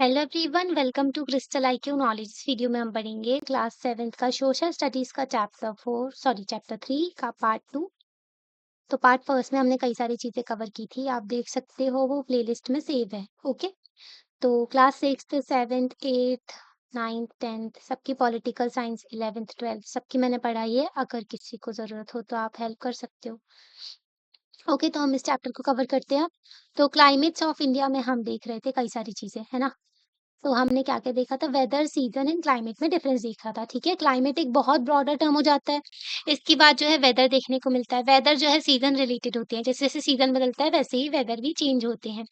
Hello everyone, welcome to Crystal IQ knowledge. इस video में हम पढ़ेंगे क्लास 7th का सोशल स्टडीज का चैप्टर 3 का पार्ट 2। तो पार्ट फर्स्ट में हमने कई सारी चीजें कवर की थी, आप देख सकते हो, वो प्लेलिस्ट में सेव है। ओके, तो class 6th 7th 8th 9th 10th सबकी, पॉलिटिकल साइंस 11th 12th सबकी मैंने पढ़ाई है। अगर किसी को जरूरत हो तो आप हेल्प कर सकते हो। ओके, तो हम इस चैप्टर को कवर करते हैं अब। तो क्लाइमेट्स ऑफ इंडिया में हम देख रहे थे कई सारी चीजें, है ना। तो हमने क्या-क्या देखा था, वेदर, सीज़न एंड क्लाइमेट में डिफरेंस देखा था, ठीक है? क्लाइमेट एक बहुत ब्रॉडर टर्म हो जाता है। इसके बाद जो है वेदर देखने को मिलता है। वेदर जो है सीज़न रिलेटेड होती है। जैसे-जैसे सीज़न बदलता है वैसे ही वेदर भी चेंज होते हैं,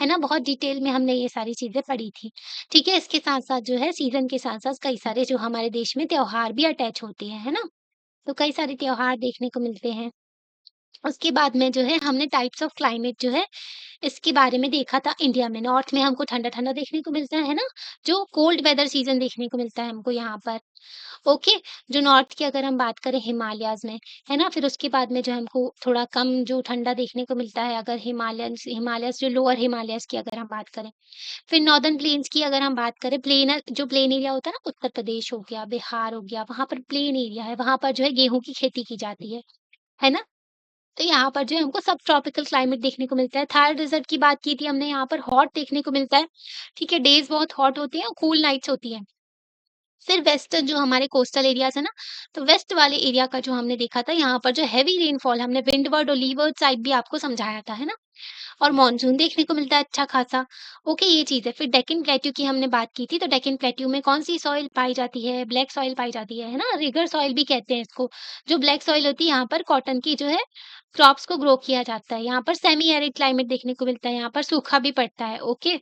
है ना? बहुत डिटेल में हमने ये सारी चीज़ें पढ़ी थी, ठीक है? इसके साथ-साथ जो है सीज़न के साथ-साथ कई सारे जो हमारे देश में त्योहार भी अटैच होते हैं, है ना? तो कई सारे त्योहार देखने को मिलते हैं। उसके बाद में जो है हमने टाइप्स ऑफ क्लाइमेट जो है इसके बारे में देखा था। इंडिया में नॉर्थ में हमको ठंडा-ठंडा देखने को मिलता है ना? जो कोल्ड वेदर सीज़न देखने को मिलता है हमको यहाँ पर। ओके, जो नॉर्थ की अगर हम बात करें हिमालयाज़ में, है ना? फिर उसके बाद में जो हमको थोड़ा कम जो ठंडा देखने को मिलता है, अगर हिमालयस जो लोअर हिमालयस की अगर हम बात करें। फिर नॉर्दर्न प्लेन्स की अगर हम बात करें, जो प्लेन एरिया होता है ना, उत्तर प्रदेश हो गया, बिहार हो गया, वहाँ पर प्लेन एरिया है, वहाँ पर जो है गेहूँ की खेती की जाती है ना? तो यहाँ पर जो है हमको सब ट्रॉपिकल क्लाइमेट देखने को मिलता है। थार डेज़र्ट की बात की थी हमने, यहाँ पर हॉट देखने को मिलता है, ठीक है? डेज़ बहुत हॉट होती हैं और कूल नाइट्स होती हैं। फिर वेस्टर्न जो हमारे कोस्टल एरियाज़ है ना, तो वेस्ट वाले एरिया का जो हमने देखा था, यहाँ पर जो हेवी रेनफॉल, हमने विंडवर्ड और लीवर्ड साइड भी आपको समझाया था, है ना? और मानसून देखने को मिलता है अच्छा खासा। ओके, ये चीज़ है। फिर डेक्कन प्लेट्यू की हमने बात की थी, तो डेक्कन प्लेट्यू में कौन-सी सॉइल पाई जाती है? ब्लैक सॉइल पाई जाती है ना? रिगर सॉइल भी कहते हैं इसको। जो ब्लैक सॉइल होती है, यहाँ पर कॉटन की जो है क्रॉप्स को ग्रो किया जाता है। यहाँ पर सेमी एरिड क्लाइमेट देखने को मिलता है, यहाँ पर सूखा भी पड़ता है। ओके।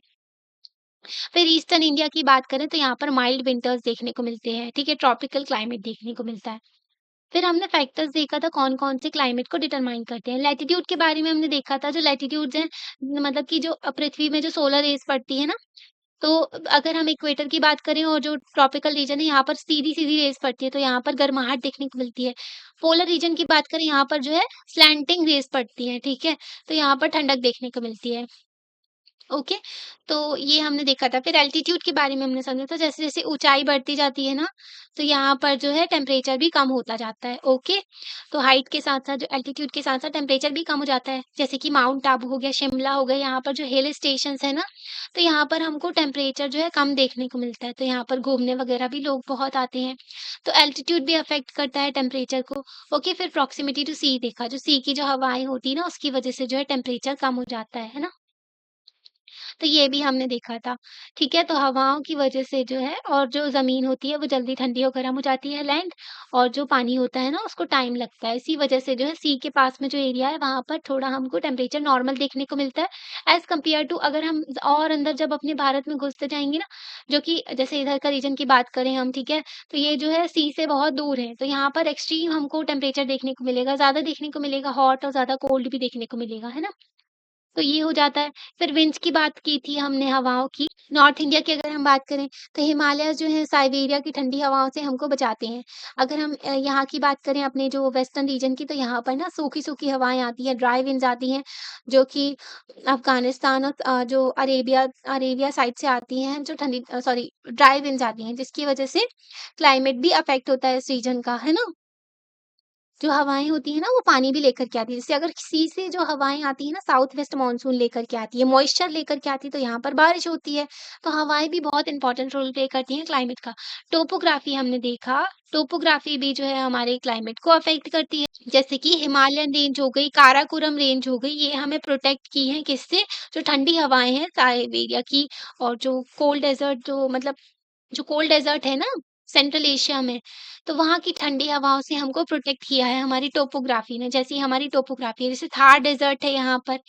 फिर ईस्टर्न इंडिया की बात करें तो यहाँ पर माइल्ड विंटर्स देखने को मिलते हैं, ठीक है? ट्रॉपिकल क्लाइमेट देखने को मिलता है। फिर हमने फैक्टर्स देखा था कौन-कौन से क्लाइमेट को डिटरमाइन करते हैं। लैटीट्यूड के बारे में हमने देखा था, जो लैटीट्यूड्स हैं, मतलब कि जो पृथ्वी में जो सोलर रेज़ पड़ती है ना, तो अगर हम इक्वेटर की बात करें और जो ट्रॉपिकल रीजन है, यहाँ पर सीधी-सीधी रेज़ पड़ती है, तो यहाँ पर गर्माहट देखने को मिलती है। पोलर रीजन की बात करें, यहाँ पर जो है स्लैंटिंग रेज़ पड़ती हैं, ठीक है? तो यहाँ पर ठंडक देखने को मिलती है। ओके, तो ये हमने देखा था। फिर एल्टीट्यूड के बारे में हमने समझा था, जैसे-जैसे ऊँचाई बढ़ती जाती है ना, तो यहाँ पर जो है टेम्परेचर भी कम होता जाता है। ओके, तो हाइट के साथ-साथ जो एल्टीट्यूड के साथ-साथ टेम्परेचर भी कम हो जाता है। जैसे कि माउंट आबू हो गया, शिमला हो गया, यहाँ पर जो हिल स्टेशंस है ना, तो यहाँ पर हमको टेम्परेचर जो है कम देखने को मिलता है, तो यहाँ पर घूमने वगैरह भी लोग बहुत आते हैं। तो एल्टीट्यूड भी अफ़ेक्ट करता है टेम्परेचर को। ओके, फिर प्रॉक्सिमिटी टू सी देखा, जो सी की जो हवाएँ होती हैं ना, उसकी वजह से जो है टेम्परेचर कम हो जाता है ना? तो ये भी हमने देखा था, ठीक है? तो हवाओं की वजह से जो है, और जो ज़मीन होती है वो जल्दी ठंडी और गर्म हो जाती है लैंड, और जो पानी होता है ना उसको टाइम लगता है। इसी वजह से जो है सी के पास में जो एरिया है वहाँ पर थोड़ा हमको टेम्परेचर नॉर्मल देखने को मिलता है एज़ कम्पेयर टू, अगर हम और अंदर जब अपने भारत में घुसते जाएँगे ना, जो कि जैसे इधर का रीजन की बात करें हम, ठीक है? तो ये जो है सी से बहुत दूर है, तो यहाँ पर एक्सट्रीम हमको टेम्परेचर देखने को मिलेगा, ज़्यादा देखने को मिलेगा, हॉट और ज़्यादा कोल्ड भी देखने को मिलेगा, है ना? तो ये हो जाता है। फिर विंड्स की बात की थी हमने, हवाओं की। नॉर्थ इंडिया की अगर हम बात करें, तो हिमालयज़ जो हैं साइबेरिया की ठंडी हवाओं से हमको बचाते हैं। अगर हम यहाँ की बात करें अपने जो वेस्टर्न रीजन की, तो यहाँ पर ना सूखी-सूखी हवाएँ आती हैं, ड्राई विंड्स आती हैं, जो कि अफ़गानिस्तान और जो अरेबिया साइड से आती हैं, जो सॉरी, ड्राई विंड्स आती हैं, जिसकी वजह से क्लाइमेट भी अफ़ेक्ट होता है इस रीजन का, है ना? जो हवाएँ होती हैं ना, वो पानी भी लेकर के आती है। जैसे अगर सी से जो हवाएँ आती हैं ना, साउथ वेस्ट मानसून लेकर के आती है, मॉइस्चर लेकर के आती है, तो यहाँ पर बारिश होती है। तो हवाएँ भी बहुत इम्पोर्टेंट रोल प्ले करती हैं क्लाइमेट का। टोपोग्राफ़ी हमने देखा, टोपोग्राफ़ी भी जो है हमारे क्लाइमेट को अफ़ेक्ट करती है। जैसे कि हिमालयन रेंज हो गई, काराकोरम रेंज हो गई, ये हमें प्रोटेक्ट की हैं किससे? जो ठंडी हवाएँ हैं साइबेरिया की, और जो कोल्ड डेज़र्ट, जो कोल्ड डेज़र्ट है ना सेंट्रल एशिया में, तो वहाँ की ठंडी हवाओं से हमको प्रोटेक्ट किया है हमारी टोपोग्राफ़ी ने। जैसी हमारी टोपोग्राफ़ी है, जैसे थार डेज़र्ट है यहाँ पर,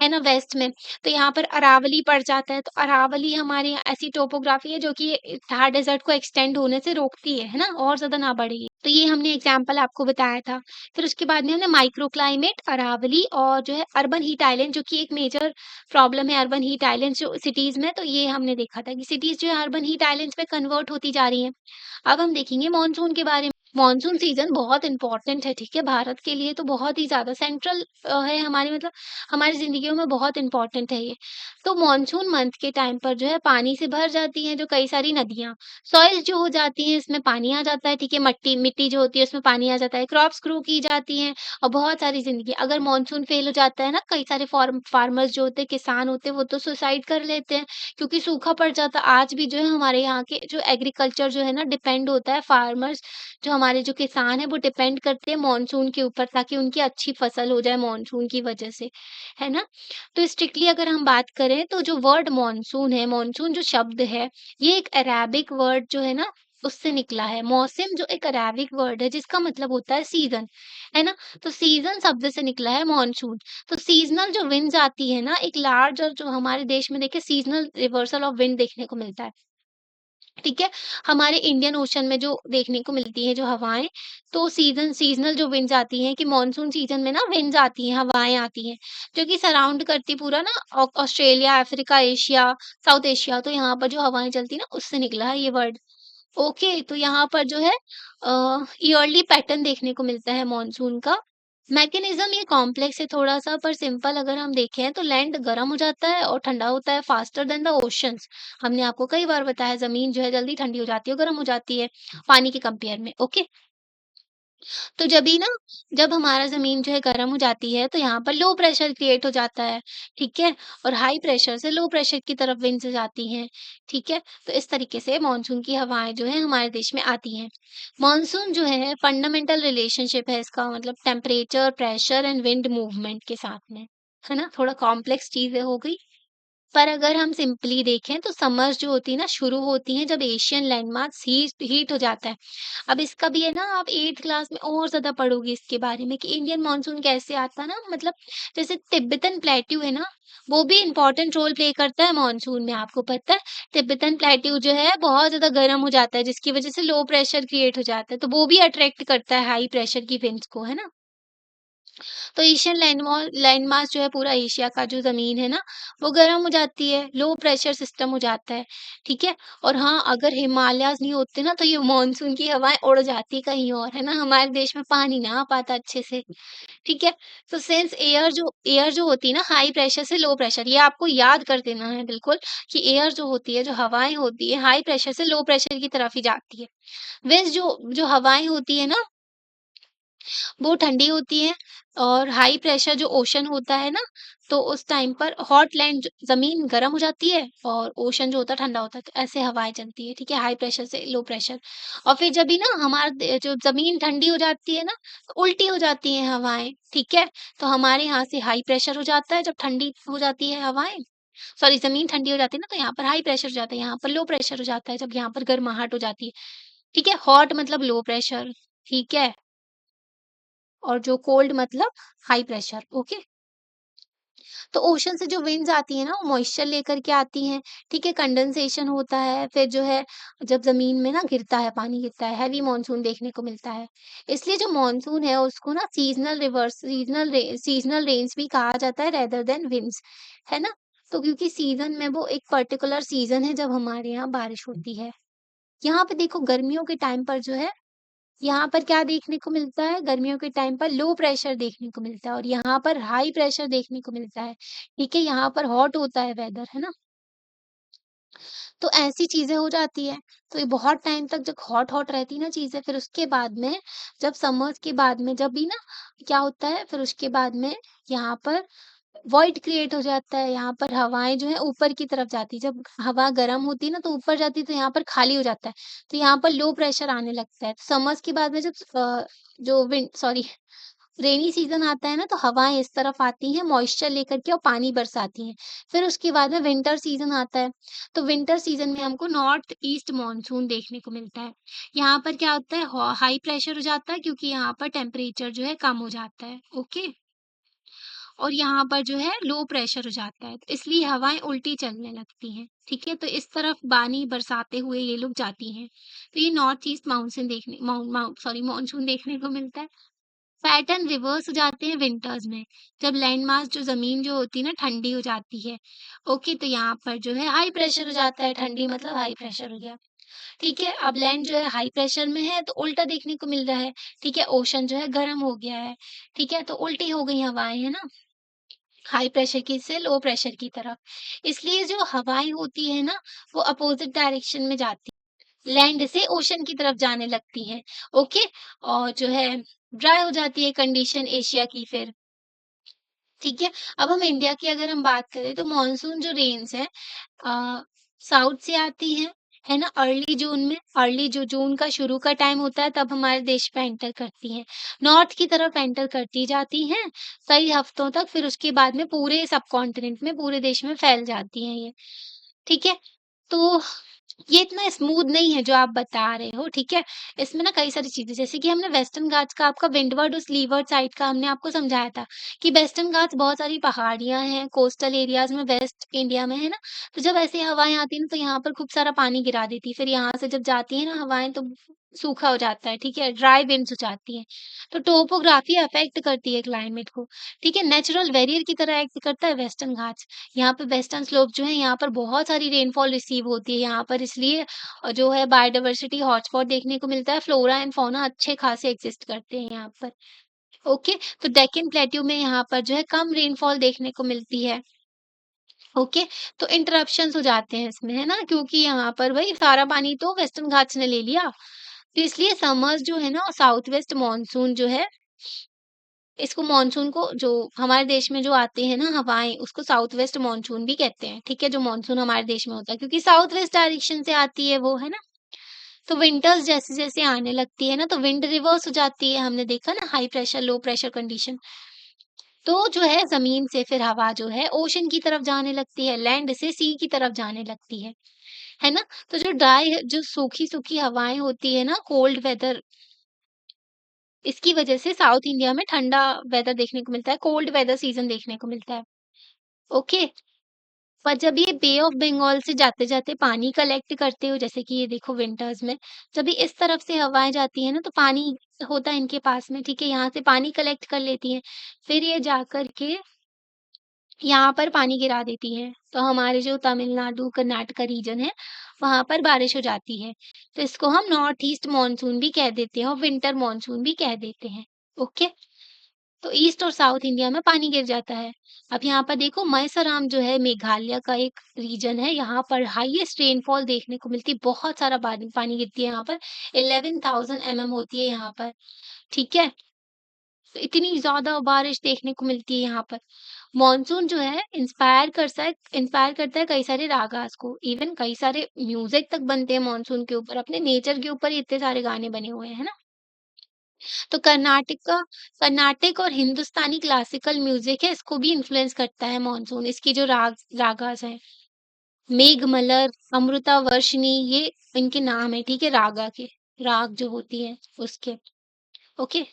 है ना वेस्ट में, तो यहाँ पर अरावली पड़ जाता है, तो अरावली हमारे यहाँ ऐसी टोपोग्राफ़ी है जो कि थार डेज़र्ट को एक्सटेंड होने से रोकती है ना? और ज़्यादा ना बढ़े ये। तो ये हमने एग्ज़ाम्पल आपको बताया था। फिर उसके बाद में हमने माइक्रो क्लाइमेट, अरावली और जो है अर्बन हीट आइलैंड, जो कि एक मेजर प्रॉब्लम है अर्बन हीट आइलैंड्स जो सिटीज़ में, तो ये हमने देखा था कि सिटीज़ जो है अर्बन हीट आइलैंड्स में कन्वर्ट होती जा रही हैं। अब हम देखेंगे मॉनसून के बारे में। मॉनसून सीज़न बहुत इम्पोर्टेंट है, ठीक है? भारत के लिए तो बहुत ही ज़्यादा सेंट्रल है हमारी मतलब हमारी ज़िंदगियों में बहुत इम्पोर्टेंट है ये। तो मॉनसून मंथ के टाइम पर जो है पानी से भर जाती हैं जो कई सारी नदियाँ। सॉइल जो हो जाती है इसमें पानी आ जाता है, ठीक है? मिट्टी जो होती है उसमें पानी आ जाता है, क्रॉप्स ग्रो की जाती हैं और बहुत सारी ज़िंदगी अगर मॉनसून फ़ेल हो जाता है ना, कई सारे फार्मर्स जो होते हैं, किसान होते हैं, वो तो सुसाइड कर लेते हैं क्योंकि सूखा पड़ जाता है। आज भी जो है हमारे यहाँ के जो एग्रीकल्चर जो है ना डिपेंड होता है फार्मर्स जो हमारे जो किसान हैं वो डिपेंड करते हैं मॉनसून के ऊपर ताकि उनकी अच्छी फसल हो जाए मॉनसून की वजह से, है ना? तो स्ट्रिक्टली अगर हम बात करें तो जो वर्ड मॉनसून है, मॉनसून जो शब्द है, ये एक अरेबिक वर्ड जो है ना उससे निकला है। मौसम जो एक अरेबिक वर्ड है जिसका मतलब होता है सीज़न, है ना? तो सीज़न शब्द से निकला है मॉनसून। तो सीज़नल जो विंड्स आती है ना, एक लार्ज और जो हमारे देश में देखिए सीज़नल रिवर्सल ऑफ विंड देखने को मिलता है। ठीक है? हमारे इंडियन ओशन में जो देखने को मिलती हैं जो हवाएँ, तो सीज़नल जो विंड्स आती हैं कि मानसून सीज़न में ना विंड्स आती हैं, हवाएँ आती हैं, जो कि सराउंड करती पूरा ना Australia, Africa, Asia, south Asia, तो यहाँ पर जो हवाएँ चलती हैं ना, उससे निकला है ये वर्ड। ओके, तो यहाँ पर जो है ईयरली पैटर्न देखने को मिलता है मॉनसून का। मैकेनिज़्म ये कॉम्प्लेक्स है थोड़ा-सा पर सिंपल अगर हम देखें तो लैंड गर्म हो जाता है और ठंडा होता है फास्टर देन द ओशंस। हमने आपको कई बार बताया ज़मीन जो है जल्दी ठंडी हो जाती है और गर्म हो जाती है पानी के कंपेयर में, ओके? तो जभी ना जब हमारा ज़मीन जो है गर्म हो जाती है तो यहाँ पर लो प्रेशर क्रिएट हो जाता है, ठीक है? और हाई प्रेशर से लो प्रेशर की तरफ विंड्स जाती हैं, ठीक है? तो इस तरीके से मानसून की हवाएँ जो हैं हमारे देश में आती हैं। मानसून जो है फंडामेंटल रिलेशनशिप है इसका मतलब temperature, pressure and wind movement के साथ में, है ना? थोड़ा कॉम्प्लेक्स चीज़ें हो गई। पर अगर हम सिंपली देखें तो समर्स जो होती है ना शुरू होती हैं जब एशियन लैंडमार्क्स हीट हीट हो जाता है। अब इसका भी है ना आप 8th क्लास में और ज़्यादा पढ़ोगे इसके बारे में कि इंडियन मॉनसून कैसे आता है ना मतलब जैसे तिब्बतन प्लेट्यू है ना, वो भी इम्पोर्टेंट रोल प्ले करता है मॉनसून में आपको पता है? तिब्बतन प्लेट्यू जो है बहुत ज़्यादा गर्म हो जाता है जिसकी वज़ह से लो प्रेशर क्रिएट हो जाता है, तो वो भी अट्रैक्ट करता है हाई प्रेशर की विंड्स को, है ना? तो एशियन लैंडमास जो है पूरा एशिया का जो ज़मीन है ना, वो गर्म हो जाती है, लो प्रेशर सिस्टम हो जाता है, ठीक है? और हाँ, अगर हिमालयाज़ नहीं होते ना, तो ये मानसून की हवाएँ उड़ जाती कहीं और, है ना? हमारे देश में पानी ना आ पाता अच्छे से, ठीक है? तो सिंस एयर जो होती है ना, हाई प्रेशर से लो प्रेशर, ये आपको याद कर देना है बिल्कुल कि एयर जो होती है, जो हवाएँ होती है, हाई प्रेशर से लो प्रेशर की तरफ ही जाती है। विंड्स जो जो हवाएँ होती है ना वो ठंडी होती है और हाई प्रेशर जो ओशन होता है ना, तो उस टाइम पर हॉट लैंड ज ज़मीन गर्म हो जाती है और ओशन जो होता है ठंडा होता है, तो ऐसे हवाएँ चलती है, ठीक है? हाई प्रेशर से लो प्रेशर और फिर जब भी ना हमारा दे जो ज़मीन ठंडी हो जाती है ना, तो उल्टी हो जाती हैं हवाएँ, ठीक है? तो हमारे यहाँ से हाई प्रेशर हो जाता है, जब ठंडी हो जाती है हवाएँ सॉरी ज़मीन ठंडी हो जाती है ना, तो यहाँ पर हाई प्रेशर हो जाता है, यहाँ पर लो प्रेशर हो जाता है, जब यहाँ पर गर्माहट हो जाती है, ठीक है? हॉट मतलब लो प्रेशर, ठीक है? और जो कोल्ड मतलब हाई प्रेशर, ओके? तो ओशन से जो विंड्स आती हैं ना, वो मॉइस्चर लेकर के आती हैं, ठीक है? कंडेंसेशन होता है, फिर जो है जब ज़मीन में ना गिरता है, पानी गिरता है, हैवी मॉनसून देखने को मिलता है। इसलिए जो मॉनसून है उसको ना सीज़नल रेन्स भी कहा जाता है रेदर देन विंड्स, है ना? तो क्योंकि सीज़न में वो एक पर्टिकुलर सीज़न है जब हमारे यहाँ बारिश होती है। यहाँ पे देखो गर्मियों के टाइम पर जो है यहाँ पर क्या देखने को मिलता है, गर्मियों के टाइम पर लो प्रेशर देखने को मिलता है और यहाँ पर हाई प्रेशर देखने को मिलता है, ठीक है? यहाँ पर हॉट होता है वेदर, है ना? तो ऐसी चीज़ें हो जाती हैं, तो ये बहुत टाइम तक जब हॉट-हॉट रहती है ना चीज़ें, फिर उसके बाद में जब समर्स के बाद में जब भी ना क्या होता है, फिर उसके बाद में यहाँ पर वॉइड क्रिएट हो जाता है, यहाँ पर हवाएँ जो हैं ऊपर की तरफ जाती है, जब हवा गर्म होती है ना तो ऊपर जाती है तो यहाँ पर खाली हो जाता है, तो यहाँ पर लो प्रेशर आने लगता है। तो समर्स के बाद में जब जो विंड सॉरी रेनी सीज़न आता है ना तो हवाएँ इस तरफ आती हैं मॉइस्चर लेकर के और पानी बरसाती हैं। फिर उसके बाद में विंटर सीज़न आता है, तो विंटर सीज़न में हमको नॉर्थ ईस्ट मॉनसून देखने को मिलता है। यहाँ पर क्या होता है हाई प्रेशर हो जाता है क्योंकि यहाँ पर टेम्परेचर जो है कम हो जाता है, ओके? और यहाँ पर जो है लो प्रेशर हो जाता है, तो इसलिए हवाएँ उल्टी चलने लगती हैं, ठीक है? तो इस तरफ पानी बरसाते हुए ये लोग जाती हैं। तो ये नॉर्थ ईस्ट मानसून देखने माउन माउ सॉरी मानसून देखने को मिलता है। पैटर्न रिवर्स हो जाते हैं विंटर्स में, जब लैंडमास जो ज़मीन जो होती है ना ठंडी हो जाती है, ओके? तो यहाँ पर जो है हाई प्रेशर हो जाता है, ठंडी मतलब हाई प्रेशर हो गया। ठीक है, अब लैंड जो है हाई प्रेशर में है तो उल्टा देखने को मिल रहा है, ठीक है, ओशन जो है गर्म हो गया है, ठीक है, तो उल्टी हो गई हवाएँ, है ना? हाई प्रेशर की से लो प्रेशर की तरफ। इसलिए जो हवाएँ होती है ना, वो अपोज़िट डायरेक्शन में जाती हैं, लैंड से ओशन की तरफ जाने लगती हैं, ओके? और जो है ड्राई हो जाती है कंडीशन एशिया की फिर। ठीक है? अब हम इंडिया की अगर हम बात करें तो मानसून जो रेन्स हैं साउथ से आती है ना? अर्ली जून में, अर्ली जो जून का शुरू का टाइम होता है तब हमारे देश में एंटर करती हैं। नॉर्थ की तरफ एंटर करती जाती हैं कई हफ्तों तक, फिर उसके बाद में पूरे सबकॉन्टिनेंट में, पूरे देश में फैल जाती हैं ये। ठीक है? तो ये इतना स्मूथ नहीं है जो आप बता रहे हो, ठीक है? इसमें ना कई सारी चीज़ें जैसे कि हमने वेस्टर्न घाट्स का आपका विंडवर्ड और लीववर्ड साइड का हमने आपको समझाया था कि वेस्टर्न घाट्स बहुत सारी पहाड़ियाँ हैं, कोस्टल एरियाज़ में वेस्ट इंडिया में, है ना? तो जब ऐसी हवाएँ आती हैं ना, तो यहाँ पर खूब सारा पानी गिरा देती है। फिर यहाँ से जब जाती हैं ना हवाएँ तो सूखा हो जाता है, ठीक है? ड्राई विंड्स हो जाती हैं। तो टोपोग्राफी अफ़ेक्ट करती है क्लाइमेट को, ठीक है? नेचुरल बैरियर की तरह एक्ट करता है वेस्टर्न घाट्स। यहाँ पे वेस्टर्न स्लोप जो है यहाँ पर बहुत सारी रेनफॉल रिसीव होती है यहाँ पर, इसलिए जो है बायोडायवर्सिटी हॉटस्पॉट देखने को मिलता है, फ्लोरा एंड फौना अच्छे खासे एग्जिस्ट करते हैं यहाँ पर। ओके, तो डेक्कन प्लेट्यू में यहाँ पर जो है कम रेनफॉल देखने को मिलती है। ओके, तो इंटरप्शंस हो जाते हैं इसमें, है ना? क्योंकि यहाँ पर भई सारा पानी तो वेस्टर्न घाट्स ने ले लिया, तो इसलिए समर्स जो है ना साउथ वेस्ट मॉनसून जो है इसको मानसून को जो हमारे देश में जो आते हैं ना हवाएँ, उसको साउथ वेस्ट मानसून भी कहते हैं, ठीक है? जो मानसून हमारे देश में होता है, क्योंकि साउथ वेस्ट डायरेक्शन से आती है वो, है ना? तो विंटर्स जैसे-जैसे आने लगती है ना, तो विंड रिवर्स हो जाती है, हमने देखा ना high pressure, low pressure condition. तो जो है ज़मीन से फिर हवा जो है ओशन की तरफ जाने लगती है, लैंड से सी की तरफ जाने लगती है ना? तो जो जो सूखी-सूखी हवाएँ होती है ना, कोल्ड वेदर, इसकी वजह से साउथ इंडिया में ठंडा वेदर देखने को मिलता है, कोल्ड वेदर सीज़न देखने को मिलता है। ओके, पर जब ये बे ऑफ बंगाल से जाते-जाते पानी कलेक्ट करते हो, जैसे कि ये देखो विंटर्स में, जब ये इस तरफ से हवाएँ जाती हैं ना, तो पानी होता है इनके पास में, ठीक है? यहाँ से पानी कलेक्ट कर लेती हैं, फिर ये जाकर के यहाँ पर पानी गिरा देती हैं। तो हमारे जो तमिलनाडु, कर्नाटका रीजन है, वहाँ पर बारिश हो जाती है। तो इसको हम नॉर्थ ईस्ट मानसून भी कह देते हैं और विंटर मानसून भी कह देते हैं। ओके? तो ईस्ट और साउथ इंडिया में पानी गिर जाता है। अब यहाँ पर देखो मैसराम जो है मेघालय का एक रीजन है, यहाँ पर हाईएस्ट रेनफॉल देखने को मिलती है, बहुत सारा पानी पानी गिरती है यहाँ पर, 11,000 mm होती है यहाँ पर, ठीक है? तो इतनी ज़्यादा बारिश देखने को मिलती है यहाँ पर। मॉनसून जो है इंस्पायर करता है कई सारे रागास को, इवन कई सारे म्यूज़िक तक बनते हैं मॉनसून के ऊपर, अपने नेचर के ऊपर ही इतने सारे गाने बने हुए हैं, है ना? तो कर्नाटिक और हिंदुस्तानी क्लासिकल म्यूज़िक है, इसको भी इन्फ्लुएंस करता है मॉनसून। इसकी जो रागास हैं, मेघमल्लर, अमृतावर्षिणी, ये इनके नाम हैं, ठीक है? रागा के, राग जो होती है उसके। ओके?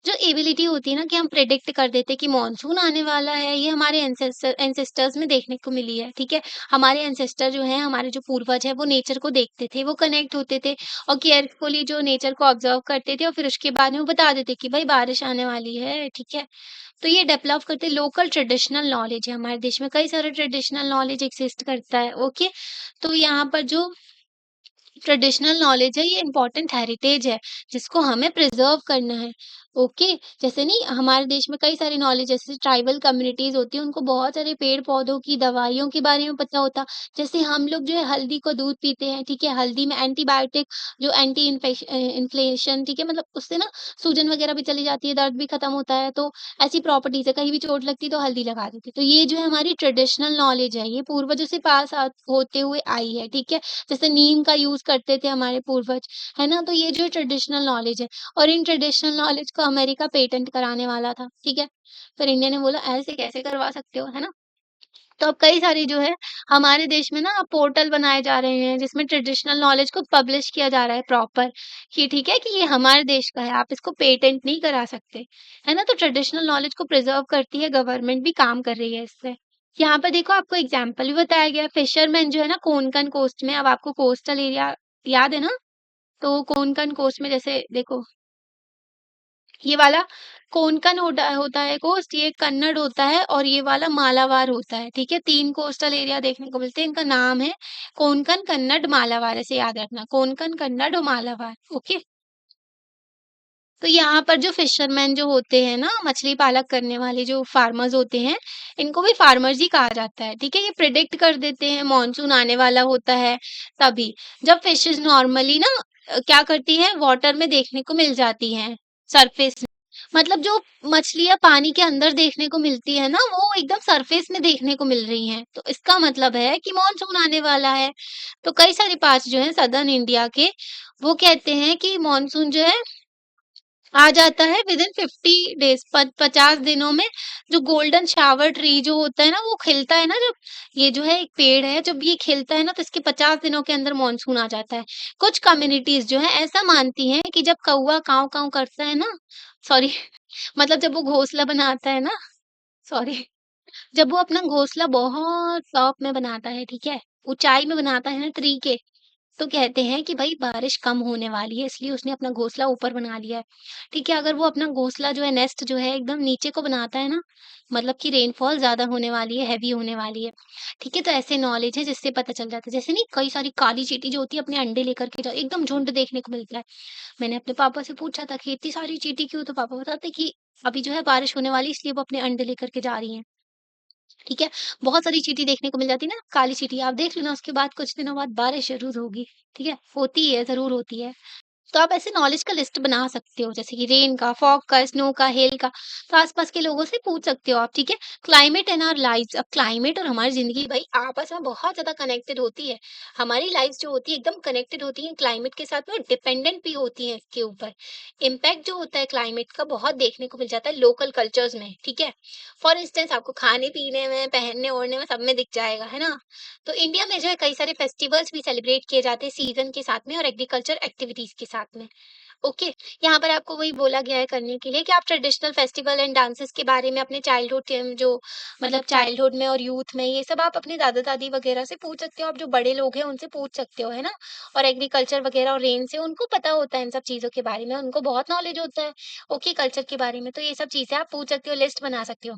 जो एबिलिटी होती है ना कि हम प्रेडिक्ट कर देते हैं कि मॉनसून आने वाला है, ये हमारे एंसेस्टर्स में देखने को मिली है, ठीक है? हमारे एंसेस्टर जो हैं, हमारे जो पूर्वज हैं, वो नेचर को देखते थे, वो कनेक्ट होते थे और केयरफुली जो नेचर को ऑब्जर्व करते थे और फिर उसके बाद में वो बता देते कि भाई बारिश आने वाली है, ठीक है? तो ये डेवलप करते लोकल ट्रेडिशनल नॉलेज है, हमारे देश में कई सारे ट्रेडिशनल नॉलेज एक्सिस्ट करता है, ओके? तो यहाँ पर जो ट्रेडिशनल नॉलेज है, ये इम्पोर्टेंट हेरिटेज है, जिसको हमें प्रिज़र्व करना है, ओके? जैसे नहीं हमारे देश में कई सारी नॉलेज जैसे ट्राइबल कम्युनिटीज़ होती हैं, उनको बहुत सारे पेड़-पौधों की, दवाइयों के बारे में पता होता। जैसे हम लोग जो है हल्दी को दूध पीते हैं, ठीक है? हल्दी में एंटीबायोटिक जो इन्फ्लेशन, ठीक है? मतलब उससे ना सूजन वगैरह भी चली जाती है, दर्द भी खत्म होता है, तो ऐसी प्रॉपर्टीज़ है, कहीं भी चोट लगती है तो हल्दी लगा देते हैं। तो ये जो है हमारी ट्रेडिशनल नॉलेज है, ये पूर्वजों से पास होते हुए आई है, ठीक है? जैसे नीम का यूज़ करते थे हमारे पूर्वज, है ना? तो ये जो ट्रेडिशनल नॉलेज है और इन ट्रेडिशनल नॉलेज को अमेरिका पेटेंट कराने वाला था, ठीक है? फिर इंडिया ने बोला ऐसे कैसे करवा सकते हो, है ना? तो अब कई सारी जो है हमारे देश में ना पोर्टल बनाए जा रहे हैं जिसमें ट्रेडिशनल नॉलेज को पब्लिश किया जा रहा है प्रॉपर कि ठीक है कि ये हमारे देश का है, आप इसको पेटेंट नहीं करा सकते, है ना? तो ट्रेडिशनल नॉलेज को प्रिजर्व करती है गवर्नमेंट भी काम कर रही है इससे। यहाँ पर देखो आपको एग्जाम्पल भी बताया गया है, फिशरमैन जो है ना कोंकण कोस्ट में, अब आपको कोस्टल एरिया याद है ना? तो कोंकण कोस्ट में जैसे देखो ये वाला कोंकण होता है कोस्ट, ये कन्नड़ होता है और ये वाला मालाबार होता है, ठीक है? 3 कोस्टल एरिया देखने को मिलते हैं, इनका नाम है कोंकण, कन्नड़, मालाबार, ऐसे याद रखना, कोंकण, कन्नड़ और मालाबार, ओके? तो यहाँ पर जो फिशरमैन जो होते हैं ना, मछली पालक करने वाले जो फार्मर्स होते हैं, इनको भी फार्मर्स ही कहा जाता है, ठीक है? ये प्रिडिक्ट कर देते हैं मॉनसून आने वाला होता है तभी। जब फिशेज़ नॉर्मली ना क्या करती हैं, वाटर में देखने को मिल जाती हैं, सरफेस में। मतलब जो मछलियाँ पानी के अंदर देखने को मिलती है ना, वो एकदम सरफेस में देखने को मिल रही हैं। तो इसका मतलब है कि मॉनसून आने वाला है। तो कई सारे पार्ट्स जो हैं सदर्न इंडिया के, वो कहते हैं कि मॉनसून जो है आ जाता है विदिन 50 डेज, 50 दिनों में। जो गोल्डन शावर ट्री जो होता है ना, वो खिलता है ना जब, ये जो है एक पेड़ है, जब ये खिलता है ना तो इसके 50 दिनों के अंदर मॉनसून आ जाता है। कुछ कम्युनिटीज जो है ऐसा मानती हैं कि जब कौवा काव काव करता है ना, सॉरी, मतलब जब वो घोंसला बनाता है ना, सॉरी, जब वो अपना घोंसला बहुत टॉप में बनाता है, ठीक है, ऊंचाई में बनाता है ना ट्री के, तो कहते हैं कि भाई बारिश कम होने वाली है, इसलिए उसने अपना घोंसला ऊपर बना लिया है। ठीक है, अगर वो अपना घोंसला जो है, नेस्ट जो है एकदम नीचे को बनाता है ना, मतलब कि रेनफॉल ज़्यादा होने वाली है, हेवी होने वाली है। ठीक है, तो ऐसे नॉलेज है जिससे पता चल जाता है। जैसे नहीं, कई सारी काली चींटी जो होती है अपने अंडे लेकर के जा एकदम झुंड देखने को मिलता है। मैंने अपने पापा से पूछा था कि इतनी सारी चींटी क्यों? तो पापा बताते कि अभी जो है बारिश होने वाली है, इसलिए वो अपने अंडे लेकर के जा रही हैं। ठीक है, बहुत सारी चींटी देखने को मिल जाती है ना, काली चींटी, आप देख लेना उसके बाद कुछ दिनों बाद बारिश ज़रूर होगी। ठीक है, होती है, ज़रूर होती है। तो आप ऐसे नॉलेज का लिस्ट बना सकते हो, जैसे कि रेन का, फॉग का, स्नो का, हेल का। तो आसपास के लोगों से पूछ सकते हो आप, ठीक है? क्लाइमेट एंड आवर लाइव्स, अब क्लाइमेट और हमारी ज़िंदगी भाई आपस में बहुत ज़्यादा कनेक्टेड होती है। हमारी लाइफ़्स जो होती है एकदम कनेक्टेड होती हैं क्लाइमेट के साथ में, और डिपेंडेंट भी होती हैं इसके ऊपर। इम्पैक्ट जो होता है क्लाइमेट का बहुत देखने को मिल जाता है लोकल कल्चर्स में, ठीक है? फॉर इंस्टेंस आपको खाने-पीने में, पहनने-ओढ़ने में, सब में दिख जाएगा, है ना? तो इंडिया में जो है कई सारे फेस्टिवल्स भी सेलिब्रेट किए जाते हैं सीज़न के साथ में और एग्रीकल्चर एक्टिविटीज़ के साथ में। ओके, यहाँ पर आपको वही बोला गया है करने के लिए कि आप ट्रेडिशनल फेस्टिवल एंड डांसेस के बारे में अपने चाइल्डहुड जो मतलब चाइल्डहुड में और यूथ में, ये सब आप अपने दादा-दादी वगैरह से पूछ सकते हो, आप जो बड़े लोग हैं उनसे पूछ सकते हो, है ना? और एग्रीकल्चर वगैरह और रेन से उनको पता होता है इन सब चीज़ों के बारे में, उनको बहुत नॉलेज होता है, ओके, कल्चर के बारे में, तो ये सब चीज़ें आप पूछ सकते हो, लिस्ट बना सकते हो।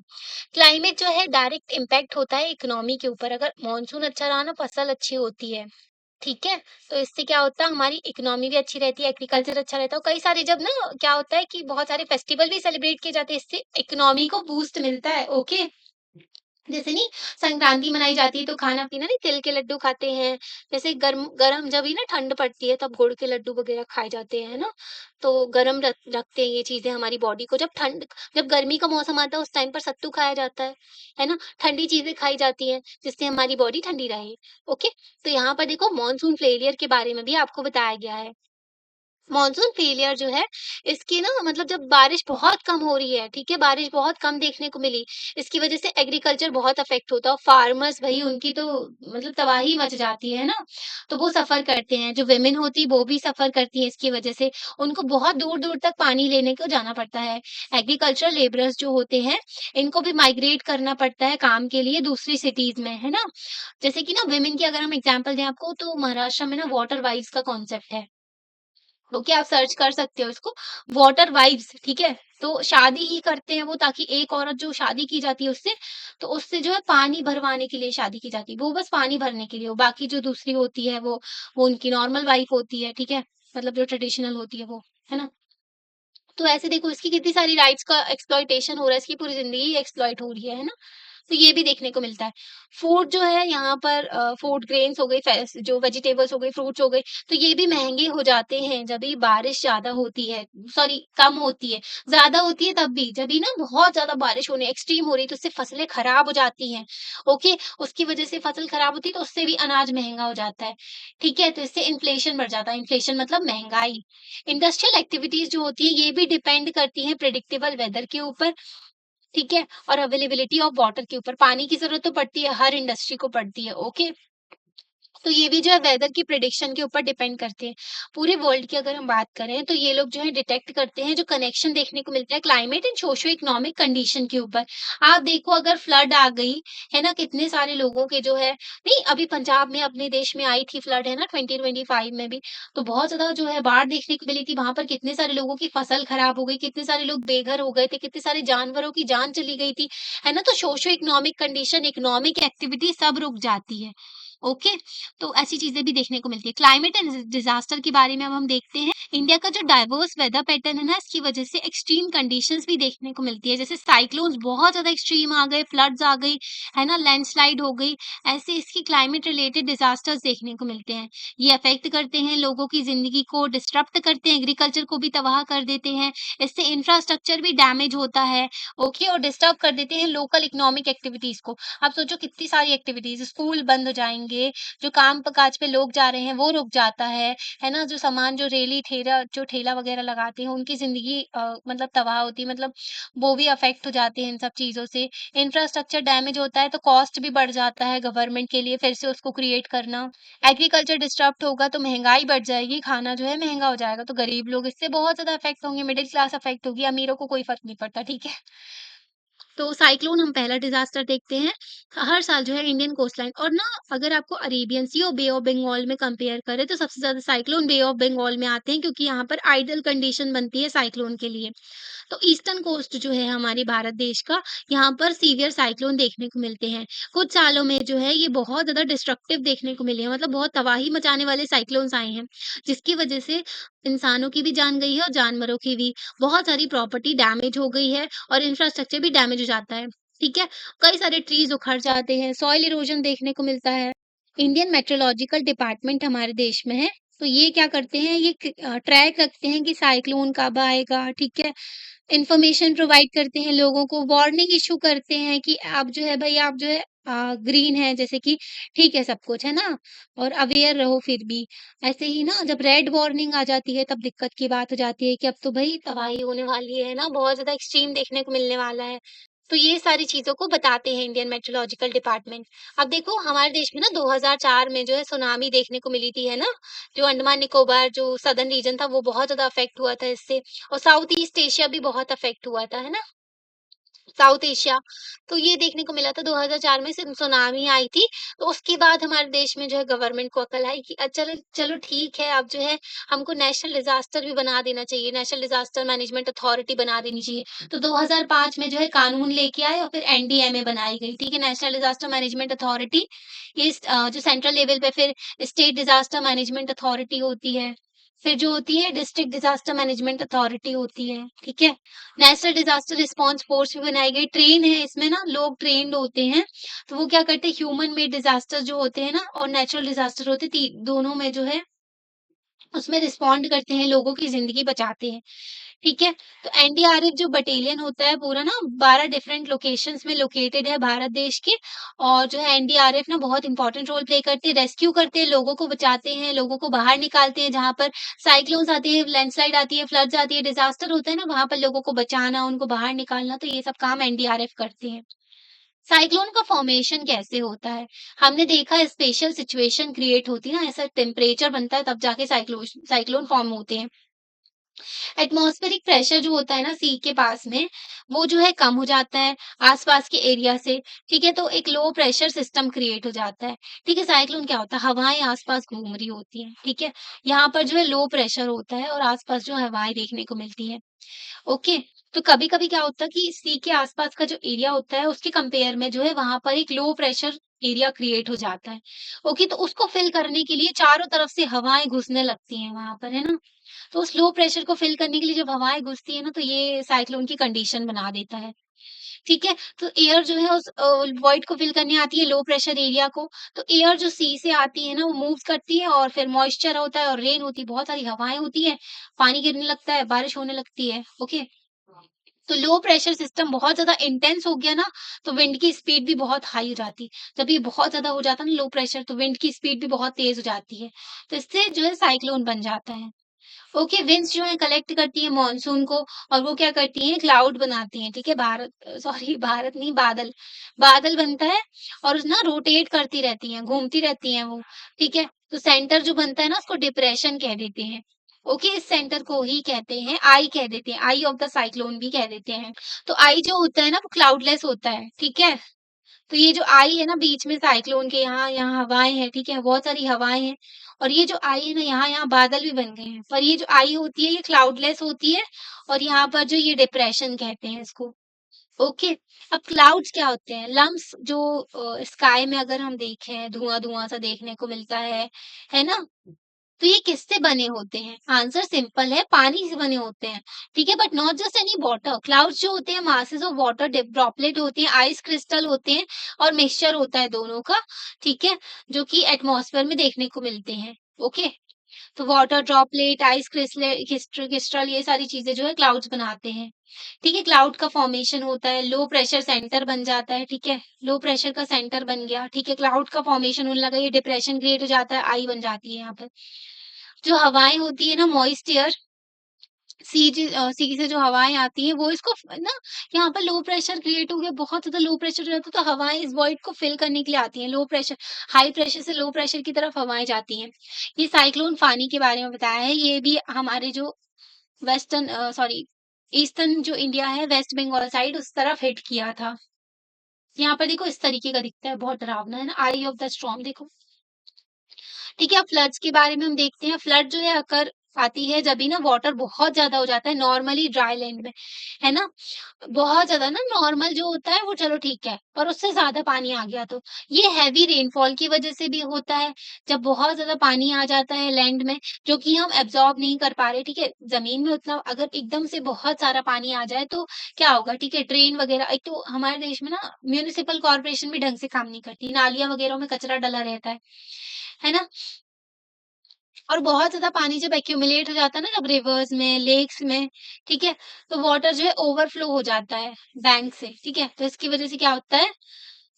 क्लाइमेट जो है डायरेक्ट इम्पैक्ट होता है इकोनॉमी के ऊपर, अगर मॉनसून अच्छा रहा ना, फसल अच्छी होती है। ठीक है? तो इससे क्या होता है, हमारी इकोनॉमी भी अच्छी रहती है, एग्रीकल्चर अच्छा रहता है, और कई सारे जब ना क्या होता है कि बहुत सारे फेस्टिवल भी सेलिब्रेट किए जाते हैं, इससे इकोनॉमी को बूस्ट मिलता है, ओके? जैसे नहीं, संक्रांति मनाई जाती है तो खाना-पीना नहीं, तिल के लड्डू खाते हैं। जैसे गरम जब भी ना ठंड पड़ती है तब गुड़ के लड्डू वगैरह खाए जाते हैं, है ना? तो गरम रखते हैं ये चीज़ें हमारी बॉडी को। जब गर्मी का मौसम आता है उस टाइम पर सत्तू खाया जाता है ना? ठंडी चीज़ें खाई जाती हैं जिससे हमारी बॉडी ठंडी रहे, ओके? तो यहाँ पर देखो मॉनसून फेलियर के बारे में भी आपको बताया गया है। मॉनसून फेलियर जो है, इसकी ना मतलब जब बारिश बहुत कम हो रही है, ठीक है? बारिश बहुत कम देखने को मिली, इसकी वज़ह से एग्रीकल्चर बहुत अफ़ेक्ट होता है, और फार्मर्स भई उनकी तो मतलब तबाही मच जाती है ना? तो वो सफ़र करते हैं, जो वुमेन होती है वो भी सफ़र करती है इसकी वज़ह से, उनको बहुत दूर-दूर तक पानी लेने को जाना पड़ता है। एग्रीकल्चरल लेबरर्स जो होते हैं, इनको भी माइग्रेट करना पड़ता है काम के लिए दूसरी सिटीज़ में, है ना? जैसे कि ना वुमेन की अगर हम एग्ज़ाम्पल दें आपको, तो महाराष्ट्र में ना वाटर वाइव्स का कॉन्सेप्ट है। ओके, आप सर्च कर सकते हो इसको, वाटर वाइव्स, ठीक है? तो शादी ही करते हैं वो, ताकि एक औरत जो शादी की जाती है उससे, तो उससे जो है पानी भरवाने के लिए शादी की जाती है। वो बस पानी भरने के लिए हो, बाकी जो दूसरी होती है वो उनकी नॉर्मल वाइफ होती है, ठीक है? मतलब जो ट्रेडिशनल होती है वो, है ना? तो ऐसे देखो इसकी कितनी सारी राइट्स का एक्सप्लॉइटेशन हो रहा है, इसकी पूरी ज़िंदगी एक्सप्लॉइट हो रही है ना? तो ये भी देखने को मिलता है। फूड जो है यहाँ पर फूड ग्रेन्स हो गई, फेस जो वेजिटेबल्स हो गई, फ्रूट्स हो गए, तो ये भी महँगे हो जाते हैं जब भी बारिश ज़्यादा होती है, सॉरी कम होती है। ज़्यादा होती है तब भी, जब भी ना बहुत ज़्यादा बारिश होने एक्सट्रीम हो रही है तो उससे फसलें खराब हो जाती हैं, ओके? उसकी वजह से फसल खराब होती है तो उससे भी अनाज महँगा हो जाता है, ठीक है? तो इससे इन्फ्लेशन बढ़ जाता है, इन्फ्लेशन मतलब महँगाई। इंडस्ट्रियल एक्टिविटीज़ जो होती है ये भी डिपेंड करती हैं प्रेडिक्टेबल वेदर के ऊपर, ठीक है? और अवेलेबिलिटी ऑफ वाटर के ऊपर। पानी की ज़रूरत तो पड़ती है, हर इंडस्ट्री को पड़ती है, ओके? तो ये भी जो है वेदर की प्रिडिक्शन के ऊपर डिपेंड करते हैं। पूरे वर्ल्ड की अगर हम बात करें तो ये लोग जो है डिटेक्ट करते हैं, जो कनेक्शन देखने को मिलता है climate and socio economic condition के ऊपर। आप देखो अगर फ्लड आ गई, है ना? कितने सारे लोगों के जो है नहीं अभी पंजाब में अपने देश में आई थी फ्लड, है ना? 2025 में भी। तो बहुत ज़्यादा जो है बाढ़ देखने को मिली थी, वहाँ पर कितने सारे लोगों की फसल खराब हो गई, कितने सारे लोग बेघर हो गए थे, कितने सारे जानवरों की जान चली गई थी, है ना? तो socio economic condition, economic activity सब रुक जाती है। ओके, तो ऐसी चीज़ें भी देखने को मिलती है। क्लाइमेट एंड डिज़ास्टर के बारे में अब हम देखते हैं। इंडिया का जो डाइवर्स वेदर पैटर्न है ना, इसकी वजह से एक्सट्रीम कंडीशंस भी देखने को मिलती है। जैसे साइक्लोन्स बहुत ज़्यादा एक्सट्रीम आ गए, फ्लड्स आ गई, है ना? लैंडस्लाइड हो गई। ऐसे इसकी क्लाइमेट रिलेटेड डिज़ास्टर्स देखने को मिलते हैं। ये अफ़ेक्ट करते हैं लोगों की ज़िंदगी को, डिस्टर्ब करते हैं, एग्रीकल्चर को भी तबाह कर देते हैं। इससे इंफ्रास्ट्रक्चर भी डैमेज होता है, ओके? और डिस्टर्ब कर देते हैं लोकल इकोनॉमिक एक्टिविटीज़ को। आप सोचो कितनी सारी एक्टिविटीज़, स्कूल बंद हो जाएँगे, जो काम-काज पे लोग जा रहे हैं वो रुक जाता है ना? जो सामान जो रेली ठेला जो ठेला वगैरह लगाते हैं उनकी ज़िंदगी मतलब तबाह होती है, मतलब वो भी अफ़ेक्ट हो जाते हैं इन सब चीज़ों से। इंफ्रास्ट्रक्चर डैमेज होता है तो कॉस्ट भी बढ़ जाता है गवर्नमेंट के लिए फिर से उसको क्रिएट करना। एग्रीकल्चर डिस्टर्ब्ड होगा तो महँगाई बढ़ जाएगी, खाना जो है महँगा हो जाएगा, तो गरीब लोग इससे बहुत ज़्यादा अफ़ेक्ट होंगे, मिडल क्लास अफ़ेक्ट होगी, अमीरों को कोई फ़र्क नहीं पड़ता, ठीक है? तो साइक्लोन हम पहला डिज़ास्टर देखते हैं। हर साल जो है इंडियन कोस्टलाइन और ना अगर आपको अरेबियन सी और बे ऑफ बंगाल में कंपेयर करें तो सबसे ज़्यादा साइक्लोन बे ऑफ बंगाल में आते हैं क्योंकि यहाँ पर आइडियल कंडीशन बनती है साइक्लोन के लिए। तो ईस्टर्न कोस्ट जो है हमारे भारत देश का, यहाँ पर सीवियर साइक्लोन देखने को मिलते हैं। कुछ सालों में जो है ये बहुत ज़्यादा डिस्ट्रक्टिव देखने को मिले हैं, मतलब बहुत तबाही मचाने वाले साइक्लोन्स आए हैं, जिसकी वजह से इंसानों की भी जान गई है और जानवरों की भी। बहुत सारी प्रॉपर्टी डैमेज हो गई है और इंफ्रास्ट्रक्चर भी डैमेज हो जाता है, ठीक है? कई सारे ट्रीज़ उखड़ जाते हैं, सॉइल इरोजन देखने को मिलता है। इंडियन मेट्रोलॉजिकल डिपार्टमेंट हमारे देश में है, तो ये क्या करते हैं, ये ट्रैक रखते हैं कि साइक्लोन कब आएगा, ठीक है? इन्फॉर्मेशन प्रोवाइड करते हैं लोगों को, वार्निंग इश्यू करते हैं कि आप जो है भई आप जो है ग्रीन है जैसे कि ठीक है सब कुछ, है ना? और अवेयर रहो फिर भी। ऐसे ही ना जब रेड वार्निंग आ जाती है तब दिक्कत की बात हो जाती है कि अब तो भई तबाही होने वाली है ना? बहुत ज़्यादा एक्सट्रीम देखने को मिलने वाला है। तो ये सारी चीज़ों को बताते हैं इंडियन मेट्रोलॉजिकल डिपार्टमेंट। अब देखो हमारे देश में ना 2004 में जो है सुनामी देखने को मिली थी, है ना? जो अंडमान निकोबार जो सदर्न रीजन था वो बहुत ज़्यादा अफ़ेक्ट हुआ था इससे। और साउथ ईस्ट एशिया भी बहुत अफ़ेक्ट हुआ था, है ना? साउथ एशिया, तो ये देखने को मिला था 2004 में सुनामी आई थी, तो उसके बाद हमारे देश में जो है गवर्नमेंट को अकल आई कि चलो चलो ठीक है, अब जो है हमको नेशनल डिज़ास्टर भी बना देना चाहिए, नेशनल डिज़ास्टर मैनेजमेंट अथॉरिटी बना देनी चाहिए। तो 2005 में जो है कानून लेके आए और फिर एनडीएमए बनाई गई, ठीक है? नेशनल डिज़ास्टर मैनेजमेंट अथॉरिटी, ये जो सेंट्रल लेवल पे फिर स्टेट डिज़ास्टर मैनेजमेंट अथॉरिटी होती है, फिर जो होती है डिस्ट्रिक्ट डिज़ास्टर मैनेजमेंट अथॉरिटी होती है, ठीक है? नेशनल डिज़ास्टर रिस्पॉन्स फ़ोर्स भी बनाई गई, ट्रेन है इसमें ना लोग ट्रेन्ड होते हैं, तो वो क्या करते हैं ह्यूमन मेड डिज़ास्टर जो होते हैं ना और नेचुरल डिज़ास्टर होते हैं, ती दोनों में जो है उसमें रिस्पॉन्ड करते हैं, लोगों की ज़िंदगी बचाते हैं, ठीक है? तो एनडीआरएफ जो बटालियन होता है पूरा ना 12 डिफरेंट लोकेशंस में लोकेटेड है भारत देश के और जो है एनडीआरएफ ना बहुत इंपॉर्टेंट रोल प्ले करते हैं, रेस्क्यू करते हैं, लोगों को बचाते हैं, लोगों को बाहर निकालते हैं, जहाँ पर साइक्लोन्स आती है, लैंडस्लाइड आती है, फ्लड्स आती है, डिज़ास्टर होता है ना, वहाँ पर लोगों को बचाना, उनको बाहर निकालना, तो ये सब काम एनडीआरएफ करते हैं। साइक्लोन का फॉर्मेशन कैसे होता है? हमने देखा है स्पेशल सिचुएशन क्रिएट होती है ना, ऐसा टेम्परेचर बनता है तब जाके साइक्लोन फॉर्म होते हैं। एटमॉस्फेरिक प्रेशर जो होता है ना सी के पास में, वो जो है कम हो जाता है आसपास के एरिया से, ठीक है? तो एक लो प्रेशर सिस्टम क्रिएट हो जाता है, ठीक है? साइक्लोन क्या होता है? हवाएँ आसपास घूम रही होती हैं, ठीक है? यहाँ पर जो है लो प्रेशर होता है और आसपास जो हवाएँ देखने को मिलती हैं, ओके? तो कभी-कभी क्या होता है कि सी के आसपास का जो एरिया होता है, उसके कंपेयर में जो है वहाँ पर एक लो प्रेशर एरिया क्रिएट हो जाता है, ओके? तो उसको फिल करने के लिए चारों तरफ से हवाएँ घुसने लगती हैं वहाँ पर, है ना? तो उस लो प्रेशर को फ़िल करने के लिए जब हवाएँ घुसती है ना, तो ये साइक्लोन की कंडीशन बना देता है, ठीक है? तो एयर जो है उस वॉइड को फ़िल करने आती है लो प्रेशर एरिया को, तो एयर जो सी से आती है ना, वो मूव करती है और फिर मॉइस्चर होता है और रेन होती है, बहुत सारी हवाएँ होती हैं, पानी गिरने लगता है, बारिश होने लगती है, ओके? तो लो प्रेशर सिस्टम बहुत ज़्यादा इंटेंस हो गया ना, तो विंड की स्पीड भी बहुत हाई हो जाती है। जब ये बहुत ज़्यादा हो जाता है ना लो प्रेशर, तो विंड की स्पीड भी बहुत तेज़ हो जाती है, तो इससे जो है साइक्लोन बन जाता है। ओके, विंड्स जो है कलेक्ट करती है मॉनसून को और वो क्या करती हैं, क्लाउड बनाती हैं, ठीक है। सॉरी, भारत नहीं, बादल, बादल बनता है और ना रोटेट करती रहती हैं, घूमती रहती हैं वो, ठीक है। तो सेंटर जो बनता है ना उसको डिप्रेशन कह देते हैं। ओके, इस सेंटर को ही कहते हैं आई, कह देते हैं, आई ऑफ द साइक्लोन भी कह देते हैं। तो आई जो होता है ना वो क्लाउडलेस होता है, ठीक है। तो ये जो आई है ना बीच में साइक्लोन के, यहाँ यहाँ हवाएं हैं, ठीक है, बहुत सारी हवाएं हैं। और ये जो आई है ना, यहाँ यहाँ बादल भी बन गए हैं, पर ये जो आई होती है ये क्लाउडलेस होती है। और यहाँ पर जो ये डिप्रेशन कहते हैं इसको। ओके। अब क्लाउड्स क्या होते हैं, लम्स जो स्काई में अगर हम देखें धुआं धुआं सा देखने को मिलता है ना। तो ये किससे बने होते हैं? आंसर सिंपल है, पानी से बने होते हैं, ठीक है। But not just any water, clouds जो होते हैं मासेस ऑफ वाटर ड्रॉपलेट होते हैं, आइस क्रिस्टल होते हैं और मिक्सचर होता है दोनों का, ठीक है, जो कि एटमॉस्फेयर में देखने को मिलते हैं। ओके। तो वाटर ड्रॉपलेट, आइस क्रिस्टल ये सारी चीजें जो है क्लाउड्स बनाते हैं, ठीक है। क्लाउड का फॉर्मेशन होता है, लो प्रेशर सेंटर बन जाता है, ठीक है, लो प्रेशर का सेंटर बन गया, ठीक है। क्लाउड का फॉर्मेशन होने लगा, ये डिप्रेशन क्रिएट हो जाता है, आई बन जाती है यहाँ पर। जो हवाएँ होती है ना मॉइस्ट एयर, सी से जो हवाएँ आती हैं वो इसको ना यहाँ पर लो प्रेशर क्रिएट हो गया, बहुत ज़्यादा लो प्रेशर हो जाता है तो हवाएँ इस वॉइड को फिल करने के लिए आती हैं। लो प्रेशर, हाई प्रेशर से लो प्रेशर की तरफ हवाएँ जाती हैं। ये साइक्लोन फानी के बारे में बताया है, ये भी हमारे जो सॉरी, ईस्टर्न जो इंडिया है वेस्ट बंगाल साइड उस तरफ हिट किया था। यहाँ पर देखो इस तरीके का दिखता है, बहुत डरावना है ना, आई ऑफ द स्टॉर्म देखो। ठीक है, अब फ्लड्स के बारे में हम देखते हैं। फ्लड जो है अकर आती है जब भी ना वाटर बहुत ज़्यादा हो जाता है नॉर्मली ड्राई लैंड में, है ना? बहुत ज़्यादा ना, नॉर्मल जो होता है वो चलो ठीक है, पर उससे ज़्यादा पानी आ गया तो। ये हेवी रेनफॉल की वज़ह से भी होता है, जब बहुत ज़्यादा पानी आ जाता है लैंड में, जो कि हम एब्ज़ॉर्ब नहीं कर पा रहे, ठीक है? ज़मीन में उतना अगर एकदम से बहुत सारा पानी आ जाए तो क्या होगा, ठीक है? ड्रेन वग़ैरह, एक तो हमारे देश में ना म्युनिसिपल कॉर्पोरेशन भी ढंग से काम नहीं करती, नालियाँ वग़ैरह में कचरा डला रहता है ना? और बहुत ज़्यादा पानी जब एक्यूमुलेट हो जाता है ना, जब रिवर्स में, लेक्स में, ठीक है? तो वाटर जो है ओवरफ्लो हो जाता है बैंक से, ठीक है? तो इसकी वज़ह से क्या होता है,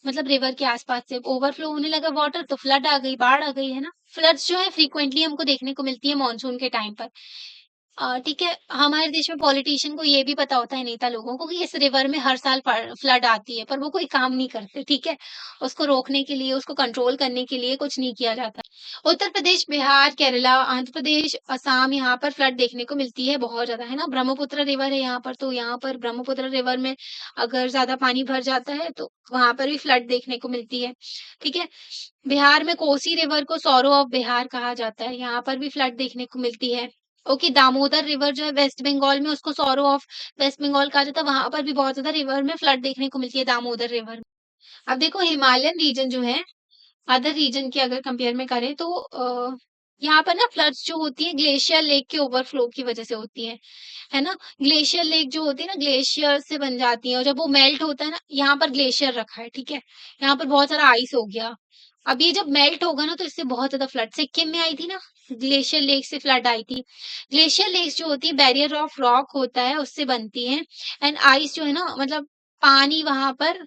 मतलब रिवर के आस-पास से ओवरफ्लो होने लगा वाटर तो फ्लड आ गई, बाढ़ आ गई, है ना? फ्लड्स जो है फ्रीक्वेंटली हमको देखने को मिलती है मॉनसून के टाइम पर। ठीक है, हमारे देश में पॉलिटिशियन को ये भी पता होता है, नेता लोगों को, कि इस रिवर में हर साल फ्लड आती है, पर वो कोई काम नहीं करते, ठीक है? उसको रोकने के लिए, उसको कंट्रोल करने के लिए कुछ नहीं किया जाता। उत्तर प्रदेश, बिहार, केरला, आंध्र प्रदेश, असम, यहाँ पर फ्लड देखने को मिलती है बहुत ज़्यादा, है ना? ब्रह्मपुत्र रिवर है यहाँ पर, तो यहाँ पर ब्रह्मपुत्र रिवर में अगर ज़्यादा पानी भर जाता है, तो वहाँ पर भी फ्लड देखने को मिलती है, ठीक है? बिहार में कोसी रिवर को सौरो ऑफ बिहार कहा जाता है, यहाँ पर भी फ्लड देखने को मिलती है। ओके, दामोदर रिवर जो है वेस्ट बंगाल में, उसको सौरो ऑफ वेस्ट बंगाल कहा जाता है, वहाँ पर भी बहुत ज़्यादा रिवर में फ्लड देखने को मिलती है, दामोदर रिवर। अब देखो हिमालयन रीजन जो है, अदर रीजन की अगर कंपेयर में करें तो यहाँ पर ना फ्लड्स जो होती है ग्लेशियर लेक के ओवरफ्लो की वजह से होती है ना? ग्लेशियर लेक जो होती है ना ग्लेशियर से बन जाती है और जब वो मेल्ट होता है ना, यहाँ पर ग्लेशियर रखा है, ठीक है? यहाँ पर बहुत सारा आइस हो गया। अब ये जब मेल्ट होगा ना तो इससे बहुत ज़्यादा फ्लड, सिक्किम में आई थी ना, ग्लेशियर लेक से फ्लड आई थी। ग्लेशियर लेक्स जो होती है बैरियर ऑफ रॉक होता है उससे बनती हैं एंड आइस जो है ना, मतलब पानी वहाँ पर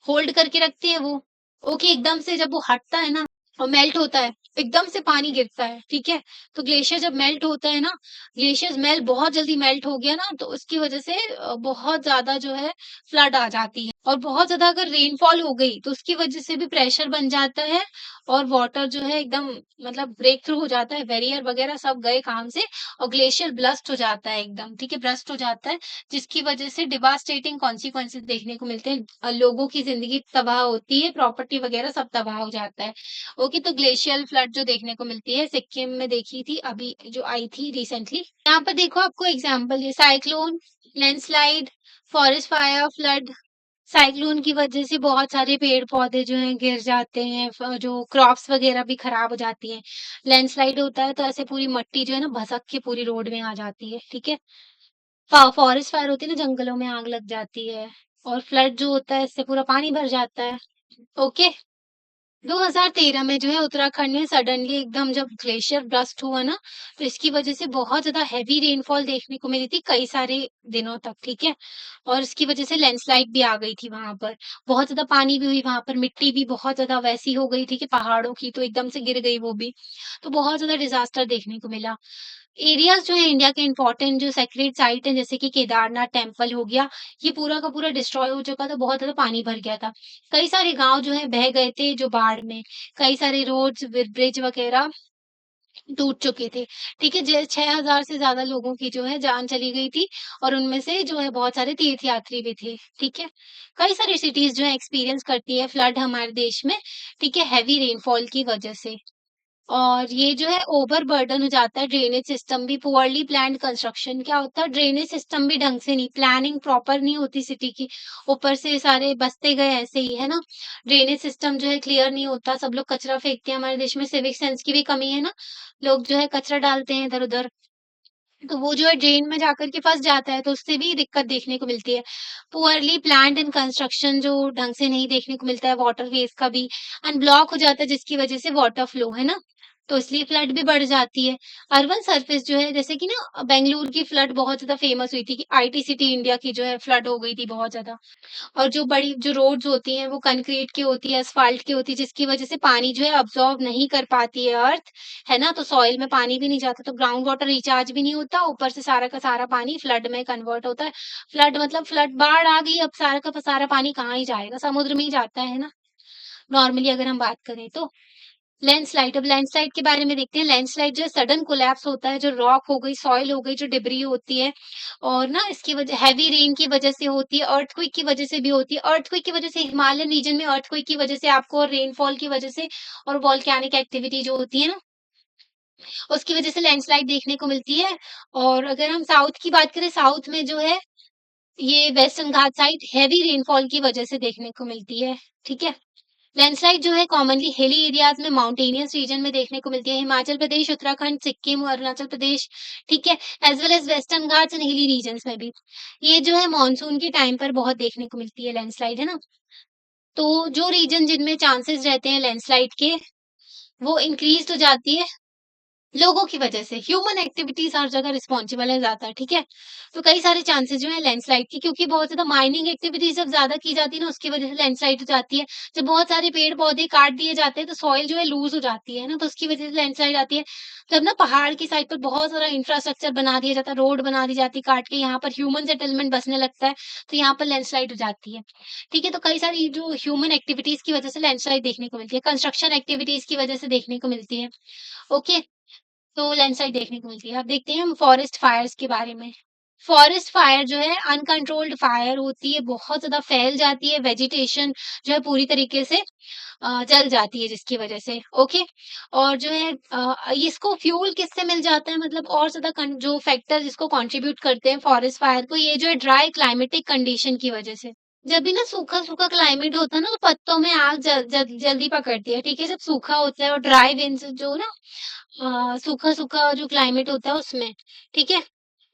होल्ड करके रखते हैं वो। ओके, एकदम से जब वो हटता है ना और मेल्ट होता है, एकदम से पानी गिरता है, ठीक है? तो ग्लेशियर जब मेल्ट होता है ना, ग्लेशियर्स बहुत जल्दी मेल्ट हो गया ना, तो उसकी वजह से बहुत ज़्यादा जो है फ्लड आ जाती है और बहुत ज़्यादा अगर रेनफॉल हो गई, तो उसकी वजह से भी प्रेशर बन जाता है और वाटर जो है एकदम, मतलब ब्रेक थ्रू हो जाता है, बैरियर वगैरह सब गए काम से और ग्लेशियर ब्लस्ट हो जाता है एकदम, ठीक है? ब्रस्ट हो जाता है, जिसकी वजह से डिवास्टेटिंग कॉन्सिक्वेंसेस देखने को मिलते हैं। लोगों की ज़िंदगी तबाह होती है, प्रॉपर्टी वगैरह सब तबाह हो जाता है। ओके, तो ग्लेशियल फ्लड जो देखने को मिलती है सिक्किम में देखी थी अभी जो आई थी रिसेंटली। यहाँ पर देखो आपको एग्जांपल है cyclone, landslide, forest fire, flood. Cyclone की वजह से बहुत सारे पेड़-पौधे जो हैं गिर जाते हैं, जो क्रॉप्स वगैरह भी खराब हो जाती हैं। लैंडस्लाइड होता है तो ऐसे पूरी मिट्टी जो है ना भसक के पूरी रोड में आ जाती है, ठीक है? फॉरेस्ट फायर होती है ना, जंगलों में आग लग जाती है और फ्लड जो होता है इससे पूरा पानी भर जाता है। ओके? 2013 में जो है उत्तराखंड में सडनली एकदम जब ग्लेशियर बर्स्ट हुआ ना, तो इसकी वजह से बहुत ज़्यादा हेवी रेनफॉल देखने को मिली थी कई सारे दिनों तक, ठीक है? और इसकी वजह से लैंडस्लाइड भी आ गई थी वहाँ पर। बहुत ज़्यादा पानी भी हुई वहाँ पर, मिट्टी भी बहुत ज़्यादा वैसी हो गई थी कि पहाड़ों की तो एकदम से गिर गई वो भी। तो बहुत ज़्यादा डिज़ास्टर देखने को मिला। एरियाज़ जो है इंडिया के इम्पोर्टेंट जो सेक्रेड साइट हैं जैसे कि केदारनाथ टेम्पल हो गया, ये पूरा का पूरा डिस्ट्रॉय हो चुका था, बहुत ज़्यादा पानी भर गया था। कई सारे गाँव जो हैं बह गए थे जो बाढ़ में, कई सारे रोड्स, ब्रिज वगैरह टूट चुके थे, ठीक है? 6,000 से ज़्यादा लोगों की जो है जान चली गई थी और उनमें से जो है बहुत सारे तीर्थयात्री भी थे, ठीक है? कई सारी सिटीज़ जो है एक्सपीरियंस करती है फ्लड हमारे देश में, ठीक है? हेवी रेनफॉल की वजह से। और ये जो है ओवरबर्डन हो जाता है ड्रेनेज सिस्टम भी पुअरली प्लान्ड कंस्ट्रक्शन क्या होता है ड्रेनेज सिस्टम भी ढंग से नहीं प्लानिंग प्रॉपर नहीं होती सिटी की ऊपर से सारे बसते गए ऐसे ही है ना ड्रेनेज सिस्टम जो है क्लियर नहीं होता सब लोग कचरा फेंकते हैं हमारे देश में सिविक सेंस की भी कमी है ना लोग जो है कचरा डालते हैं इधर उधर तो वो जो है ड्रेन में जाकर के फंस जाता है तो उससे भी दिक्कत देखने को मिलती है पुअरली प्लान्ड एंड कंस्ट्रक्शन जो ढंग से नहीं देखने को मिलता है वाटर वेज का भी अनब्लॉक हो जाता है जिसकी वजह से वाटर फ्लो है ना तो इसलिए फ्लड भी बढ़ जाती है अर्बन सरफेस जो है जैसे कि ना बेंगलुरु की फ्लड बहुत ज्यादा फेमस हुई थी कि आईटी सिटी इंडिया की जो है फ्लड हो गई थी बहुत ज्यादा और जो बड़ी जो रोड्स होती हैं वो कंक्रीट की होती है, एस्फाल्ट की होती है जिसकी वज़ह से पानी जो है अब्ज़ॉर्ब नहीं कर पाती है अर्थ, है ना? तो सॉइल में पानी भी नहीं जाता तो ग्राउंड वाटर रिचार्ज भी नहीं होता, ऊपर से सारा का सारा पानी फ्लड में कन्वर्ट होता है। फ्लड मतलब फ्लड बाढ़ आ गई अब सारा का सारा पानी कहाँ ही जाएगा? समुद्र में ही जाता है ना? नॉर्मली अगर हम बात करें तो। लैंडस्लाइड अब लैंडस्लाइड के बारे में देखते हैं लैंडस्लाइड जो है सडन कोलैप्स होता है जो रॉक हो गई सॉइल हो गई जो डिब्री होती है और ना इसकी वजह हैवी रेन की वजह से होती है अर्थक्वेक की वजह से भी होती है अर्थक्वेक की वजह से हिमालयन रीजन में अर्थक्वेक की वजह से आपको और रेनफॉल की वजह से और वॉल्केनिक एक्टिविटी जो होती है ना उसकी वजह से लैंडस्लाइड देखने को मिलती है और अगर हम साउथ की बात करें साउथ में जो है ये वेस्टर्न घाट साइड हेवी रेनफॉल की वजह से देखने को मिलती है ठीक है लैंडस्लाइड जो है कॉमनली हिली एरियाज में माउंटेनियस रीजन में देखने को मिलती है हिमाचल प्रदेश उत्तराखंड सिक्किम और अरुणाचल प्रदेश ठीक है as well as Western Ghats and hilly regions में भी ये जो है मानसून के टाइम पर बहुत देखने को मिलती है लैंडस्लाइड है ना तो जो रीजन जिनमें चांसेस रहते हैं लैंडस्लाइड के वो इंक्रीज हो जाती है लोगों की वजह से ह्यूमन एक्टिविटीज हर जगह रिस्पॉन्सिबल है ज्यादा ठीक है तो कई सारे चांसेस जो है लैंडस्लाइड की क्योंकि बहुत ज्यादा माइनिंग एक्टिविटीज जब ज्यादा की जाती है ना उसकी वजह से लैंडस्लाइड हो जाती है जब बहुत सारे पेड़ पौधे काट दिए जाते हैं तो सॉइल जो है लूज हो जाती है ना तो उसकी वजह से लैंडस्लाइड आती है जब ना पहाड़ की साइड पर बहुत सारा इंफ्रास्ट्रक्चर बना दिया जाता है रोड बना दी जाती है काट के यहाँ पर ह्यूमन सेटलमेंट बसने लगता है तो यहाँ पर लैंडस्लाइड हो जाती है ठीक है तो कई सारी जो ह्यूमन एक्टिविटीज की वजह से लैंडस्लाइड देखने को मिलती है कंस्ट्रक्शन एक्टिविटीज की वजह से देखने को मिलती है ओके तो लैंडस्लाइड देखने को मिलती है। अब देखते हैं हम फॉरेस्ट फायर्स के बारे में। फॉरेस्ट फायर जो है अनकंट्रोल्ड फायर होती है, बहुत ज़्यादा फैल जाती है, वेजिटेशन जो है पूरी तरीके से जल जाती है जिसकी वजह से, ओके? और जो है इसको फ्यूल किससे मिल जाता है मतलब और ज़्यादा कन जो फैक्टर्स इसको कंट्रीब्यूट करते हैं फॉरेस्ट फायर को ये जो है ड्राई क्लाइमेटिक कंडीशन की वजह से। जब भी ना सूखा-सूखा क्लाइमेट होता है ना तो पत्तों में आग जल जल जल्दी पकड़ती है, ठीक है? जब सूखा होता है और ड्राई विंड्स जो ना सूखा-सूखा जो क्लाइमेट होता है उसमें, ठीक है?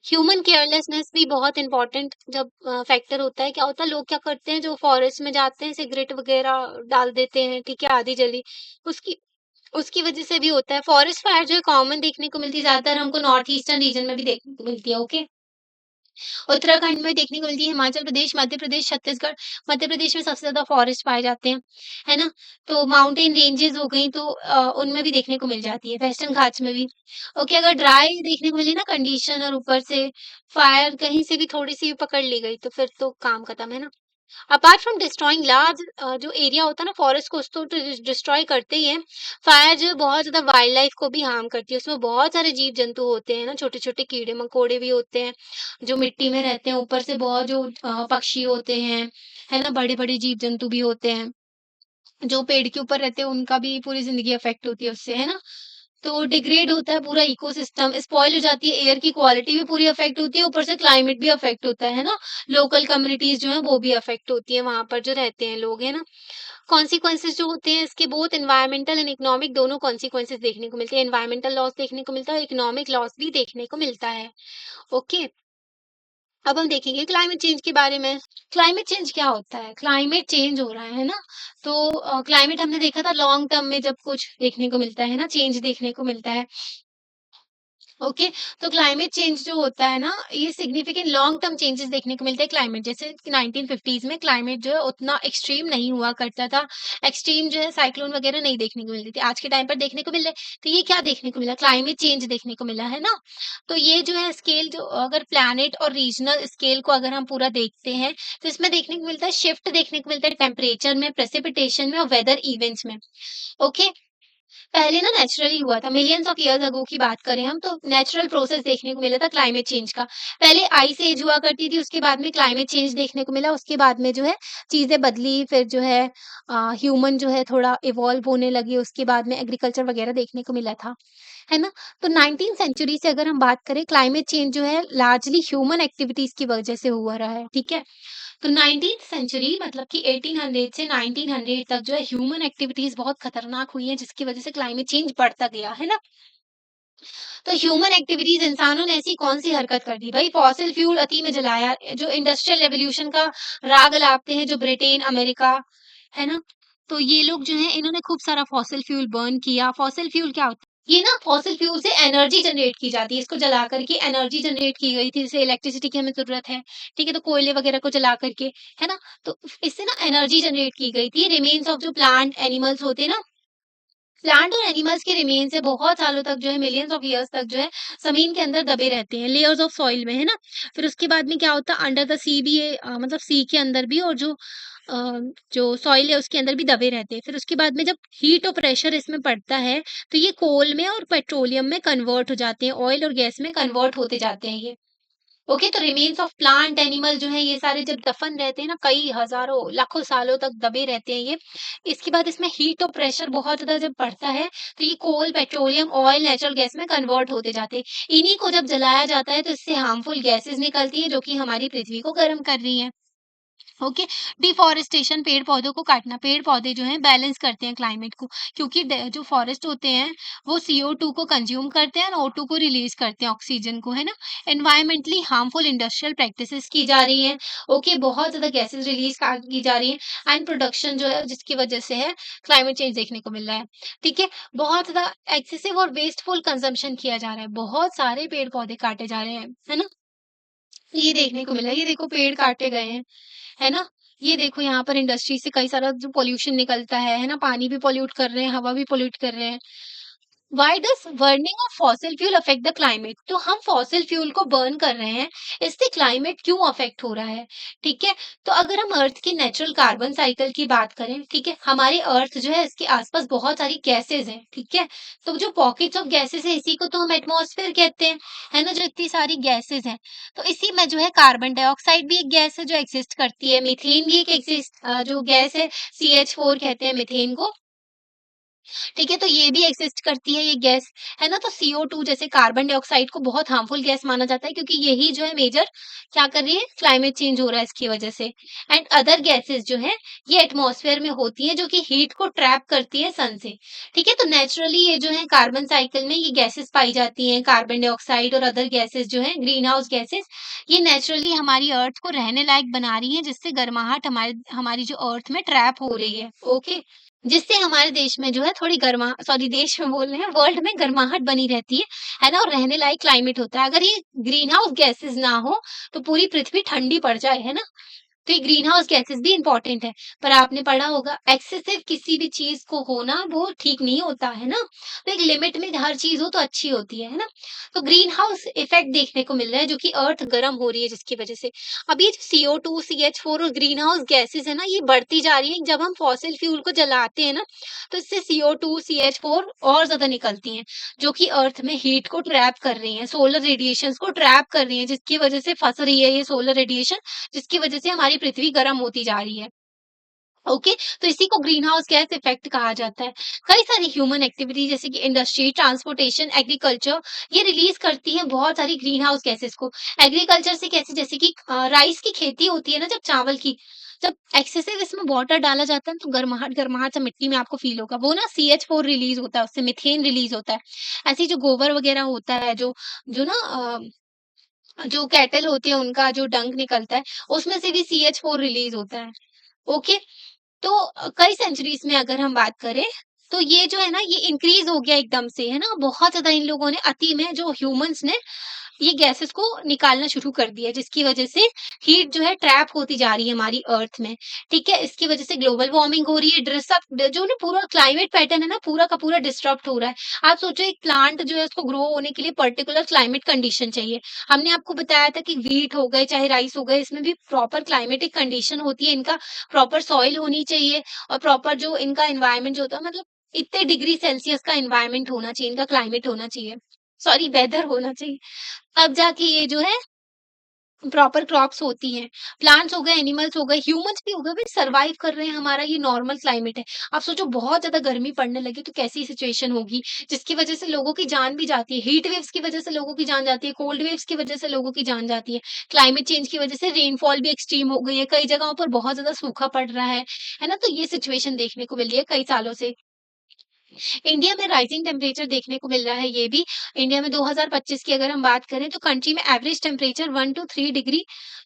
ह्यूमन केयरलेसनेस भी बहुत इम्पोर्टेंट जब फैक्टर होता है। क्या होता है लोग क्या करते हैं जो फॉरेस्ट में जाते हैं सिगरेट वगैरह डाल देते हैं, ठीक है? आधी जली उसकी उसकी वजह से भी होता है। फॉरेस्ट फायर जो है कॉमन देखने को मिलती है, ज़्यादातर हमको नॉर्थ ईस्टर्न रीजन में भी देखने को मिलती है, ओके? उत्तराखंड में देखने को मिलती है, हिमाचल प्रदेश, मध्य प्रदेश, छत्तीसगढ़। मध्य प्रदेश में सबसे ज़्यादा फॉरेस्ट पाए जाते हैं, है ना? तो माउंटेन रेंजेज़ हो गई तो उनमें भी देखने को मिल जाती है, वेस्टर्न घाट्स में भी। ओके, अगर ड्राई देखने को मिली ना कंडीशन और ऊपर से फायर कहीं से भी थोड़ी-सी भी पकड़ ली गई, तो फिर तो काम खत्म, है ना? अपार्ट फ्रॉम डिस्ट्रॉइंग लार्ज जो एरिया होता है ना फॉरेस्ट को उसको तो डिस्ट्रॉय करते ही है फायर जो है बहुत ज्यादा वाइल्ड लाइफ को भी हार्म करती है उसमें बहुत सारे जीव जंतु होते हैं ना छोटे छोटे कीड़े मकोड़े भी होते हैं जो मिट्टी में रहते हैं ऊपर से बहुत जो पक्षी होते हैं है ना बड़े बड़े जीव जंतु भी होते हैं जो पेड़ के ऊपर रहते हैं उनका भी पूरी जिंदगी अफेक्ट होती है उससे है ना तो डिग्रेड होता है पूरा इकोसिस्टम स्पॉइल हो जाती है एयर की क्वालिटी भी पूरी अफेक्ट होती है ऊपर से क्लाइमेट भी अफेक्ट होता है ना लोकल कम्युनिटीज जो है वो भी अफेक्ट होती है वहां पर जो रहते हैं लोग है ना कॉन्सिक्वेंसेज जो होते हैं इसके बहुत एनवायरमेंटल एंड इकोनॉमिक दोनों कॉन्सिक्वेंसेज देखने को मिलते हैं एनवायरमेंटल लॉस देखने को मिलता है इकोनॉमिक लॉस भी देखने को मिलता है ओके अब हम देखेंगे क्लाइमेट चेंज के बारे में। क्लाइमेट चेंज क्या होता है? क्लाइमेट चेंज हो रहा है ना? तो क्लाइमेट हमने देखा था लॉन्ग टर्म में जब कुछ देखने को मिलता है ना, चेंज देखने को मिलता है। ओके, तो क्लाइमेट चेंज जो होता है ना, ये सिग्निफिकेंट लॉन्ग टर्म चेंजेस देखने को मिलते हैं क्लाइमेट। जैसे कि 1950s में क्लाइमेट जो है उतना एक्सट्रीम नहीं हुआ करता था। एक्सट्रीम जो है साइक्लोन वगैरह नहीं देखने को मिलती थी। आज के टाइम पर देखने को मिल रहा है। तो ये क्या देखने को मिला? क्लाइमेट चेंज देखने को मिला है ना? तो ये जो है स्केल जो अगर प्लैनेट और रीजनल स्केल को अगर हम पूरा देखते हैं, तो इसमें देखने को मिलता है शिफ्ट देखने को मिलता है टेम्परेचर में, प्रेसिपिटेशन में और वेदर इवेंट्स में। ओके, पहले ना नेचुरली हुआ था, मिलियंस ऑफ ईयर्स अगो की बात करें हम तो नेचुरल प्रोसेस देखने को मिला था क्लाइमेट चेंज का। पहले आइस एज हुआ करती थी, उसके बाद में क्लाइमेट चेंज देखने को मिला, उसके बाद में जो है चीज़ें बदली, फिर जो है ह्यूमन जो है थोड़ा इवॉल्व होने लगे, उसके बाद में एग्रीकल्चर वगैरह देखने को मिला था, है ना? तो 19th सेंचुरी से अगर हम बात करें, क्लाइमेट चेंज जो है लार्जली ह्यूमन एक्टिविटीज़ की वजह से हुआ रहा है, ठीक है? तो 19th सेंचुरी मतलब कि 1800 से 1900 तक जो है ह्यूमन एक्टिविटीज बहुत खतरनाक हुई है, जिसकी वजह से क्लाइमेट चेंज बढ़ता गया है ना। तो ह्यूमन एक्टिविटीज इंसानों ने ऐसी कौन सी हरकत कर दी भाई? फॉसिल फ्यूल अति में जलाया, जो इंडस्ट्रियल रेवोल्यूशन का राग अलापते हैं जो ब्रिटेन अमेरिका, है ना? तो ये लोग जो है इन्होंने खूब सारा फॉसिल फ्यूल बर्न किया। फॉसिल फ्यूल क्या होता है? ये ना फॉसिल फ्यूल से एनर्जी जनरेट की जाती है, इसको जला करके एनर्जी जनरेट की गई थी, जैसे इलेक्ट्रिसिटी की हमें जरूरत है, ठीक है? तो कोयले वगैरह को जला करके, है ना? तो इससे ना एनर्जी जनरेट की गई थी। रिमेन्स ऑफ जो प्लांट एनिमल्स होते हैं ना, प्लांट और एनिमल्स के रिमेन से बहुत सालों तक जो है मिलियंस ऑफ ईयर्स तक जो है जमीन के अंदर दबे रहते हैं, लेयर्स ऑफ सॉइल में, है ना? फिर उसके बाद में क्या होता है, अंडर द सी भी ये मतलब सी के अंदर भी, और जो सॉइल है उसके अंदर भी दबे रहते हैं। फिर उसके बाद में जब हीट और प्रेशर इसमें पड़ता है, तो ये कोल में और पेट्रोलियम में कन्वर्ट हो जाते हैं, ऑयल और गैस में कन्वर्ट होते जाते हैं ये। ओके, तो रिमेन्स ऑफ प्लांट एनिमल जो है ये सारे जब दफन रहते हैं ना, कई हजारों लाखों सालों तक दबे रहते हैं ये। इसके बाद इसमें हीट और प्रेशर बहुत ज्यादा जब बढ़ता है, तो ये coal petroleum oil natural gas में कन्वर्ट होते जाते हैं। इन्हीं को जब जलाया जाता है तो इससे हार्मफुल गैसेस निकलती है, जो कि हमारी पृथ्वी को गर्म कर रही है। ओके, डिफॉरेस्टेशन पेड़ पौधों को काटना, पेड़ पौधे जो हैं बैलेंस करते हैं क्लाइमेट को, क्योंकि जो फॉरेस्ट होते हैं वो CO2 को कंज्यूम करते हैं और O2 को रिलीज करते हैं, ऑक्सीजन को, है ना? एनवायरमेंटली हार्मफुल इंडस्ट्रियल प्रैक्टिसेस की जा रही हैं। ओके, बहुत ज्यादा गैसेस रिलीज की जा रही है, एंड प्रोडक्शन जो है जिसकी वजह से है क्लाइमेट चेंज देखने को मिल रहा है। ठीक है, बहुत ज्यादा एक्सेसिव और वेस्टफुल कंजम्पशन किया जा रहा है, बहुत सारे पेड़ पौधे काटे जा रहे हैं, है ना? ये देखने को मिला है, ये देखो पेड़ काटे गए हैं, है ना? ये देखो यहाँ पर इंडस्ट्री से कई सारा जो पॉल्यूशन निकलता है ना? पानी भी पॉल्यूट कर रहे हैं, हवा भी पॉल्यूट कर रहे हैं। Why does burning of fossil fuel affect the climate? तो हम फॉसिल फ्यूल को बर्न कर रहे हैं, इससे क्लाइमेट क्यों अफेक्ट हो रहा है? ठीक है, तो अगर हम अर्थ की नेचुरल कार्बन साइकिल की बात करें, ठीक है, हमारे अर्थ जो है इसके आसपास बहुत सारी गैसेस हैं, ठीक है? तो जो पॉकेट्स ऑफ गैसेस है इसी को तो हम एटमॉस्फेयर कहते हैं, है ना? जो इतनी सारी गैसेस हैं, तो इसी में जो है कार्बन डाइऑक्साइड भी एक गैस है जो एग्जिस्ट करती है, मीथेन भी एक जो गैस है, CH4 कहते हैं मीथेन को। ठीक है, तो ये भी एक्सिस्ट करती है ये गैस, है ना? तो CO2 जैसे कार्बन डाइऑक्साइड को बहुत हार्मफुल गैस माना जाता है, क्योंकि यही जो है मेजर क्या कर रही है, क्लाइमेट चेंज हो रहा है इसकी वजह से। एंड अदर गैसेस जो है ये एटमॉस्फेयर में होती हैं, जो कि हीट को ट्रैप करती है सन से। ठीक है, तो नेचुरली ये जो है कार्बन साइकिल में ये गैसेस पाई जाती हैं, कार्बन डाइऑक्साइड और अदर गैसेस जो है ग्रीन हाउस गैसेस, ये नेचुरली हमारी अर्थ को रहने लायक बना रही है, जिससे गर्माहट हमारे हमारी जो अर्थ में ट्रैप हो रही है। ओके, जिससे हमारे देश में जो है थोड़ी गर्मा सॉरी देश में बोल रहे हैं, वर्ल्ड में गर्माहट बनी रहती है ना? और रहने लायक क्लाइमेट होता है। अगर ये ग्रीन हाउस गैसेस ना हो, तो पूरी पृथ्वी ठंडी पड़ जाए, है ना? तो ये ग्रीन हाउस गैसेस भी इंपॉर्टेंट है। पर आपने पढ़ा होगा एक्सेसिव किसी भी चीज को होना वो ठीक नहीं होता, है ना? तो एक लिमिट में हर चीज हो तो अच्छी होती है ना? तो ग्रीन हाउस इफेक्ट देखने को मिल रहा है, जो कि अर्थ गर्म हो रही है जिसकी वजह से। अब ये CO2 CH4 और ग्रीन हाउस गैसेस है ना, ये बढ़ती जा रही है। जब हम फॉसिल फ्यूल को जलाते हैं ना, तो इससे CO2 CH4 और ज्यादा निकलती हैं, जो कि अर्थ में हीट को ट्रैप कर रही हैं, सोलर रेडिएशंस को ट्रैप कर रही हैं, जिसकी वजह से फंस रही है ये सोलर रेडिएशन, जिसकी वजह से हमारी पृथ्वी गर्म होती जा रही है। ओके, तो इसी को ग्रीन हाउस गैस इफेक्ट कहा जाता है। कई सारी ह्यूमन एक्टिविटी जैसे कि इंडस्ट्री, ट्रांसपोर्टेशन, एग्रीकल्चर, ये रिलीज करती है बहुत सारी ग्रीन हाउस गैसेस को। एग्रीकल्चर से कैसे, जैसे कि राइस की खेती होती है ना, जब चावल की, जब एक्सेसिव इसमें वाटर डाला जाता है तो गर्माहट गर्माहट सा मिट्टी में आपको फील होगा, वो ना CH4 रिलीज होता है, उससे मीथेन रिलीज होता है। ऐसे ही जो गोबर वगैरह होता है, जो जो ना जो कैटल होती है उनका जो डंक निकलता है, उसमें से भी CH4 रिलीज़ होता है। ओके? तो कई सेंचुरीज़ में अगर हम बात करें, तो ये जो है ना ये इंक्रीज़ हो गया एकदम से, है ना? बहुत ज़्यादा इन लोगों ने अति में जो ह्यूमन्स ने ये गैसेस को निकालना शुरू कर दिया, जिसकी वजह से हीट जो है ट्रैप होती जा रही है हमारी अर्थ में, ठीक है? इसकी वजह से ग्लोबल वार्मिंग हो रही है, जो ना पूरा क्लाइमेट पैटर्न है ना पूरा का पूरा डिस्टर्ब हो रहा है। आप सोचो एक प्लांट जो है उसको ग्रो होने के लिए पर्टिकुलर क्लाइमेट कंडीशन चाहिए। हमने आपको बताया था कि व्हीट हो गए चाहे राइस हो गए, इसमें भी प्रॉपर क्लाइमेटिक कंडीशन होती है, इनका प्रॉपर सॉइल होनी चाहिए और प्रॉपर जो इनका एनवायरनमेंट जो होता है मतलब इतने डिग्री सेल्सियस का एनवायरनमेंट होना चाहिए, इनका क्लाइमेट होना चाहिए, सॉरी वेदर होना चाहिए। अब जाके ये जो है प्रॉपर क्रॉप्स होती हैं, प्लांट्स हो गए, एनिमल्स हो गए, ह्यूमन्स भी हो गए, भाई सर्वाइव कर रहे हैं, हमारा ये नॉर्मल क्लाइमेट है। आप सोचो बहुत ज़्यादा गर्मी पड़ने लगी तो कैसी सिचुएशन होगी, जिसकी वजह से लोगों की जान भी जाती है, हीट वेव्स की वजह से लोगों की जान जाती है, कोल्ड वेव्स की वजह से लोगों की जान जाती है, क्लाइमेट चेंज की वजह से रेनफॉल भी एक्सट्रीम हो गई है, कई जगहों पर बहुत ज़्यादा सूखा पड़ रहा है ना? तो ये सिचुएशन देखने को मिल रही है कई सालों से। इंडिया में राइजिंग टेम्परेचर देखने को मिल रहा है ये भी। इंडिया में 2025 की अगर हम बात करें तो कंट्री में एवरेज टेम्परेचर 1 टू 3 डिग्री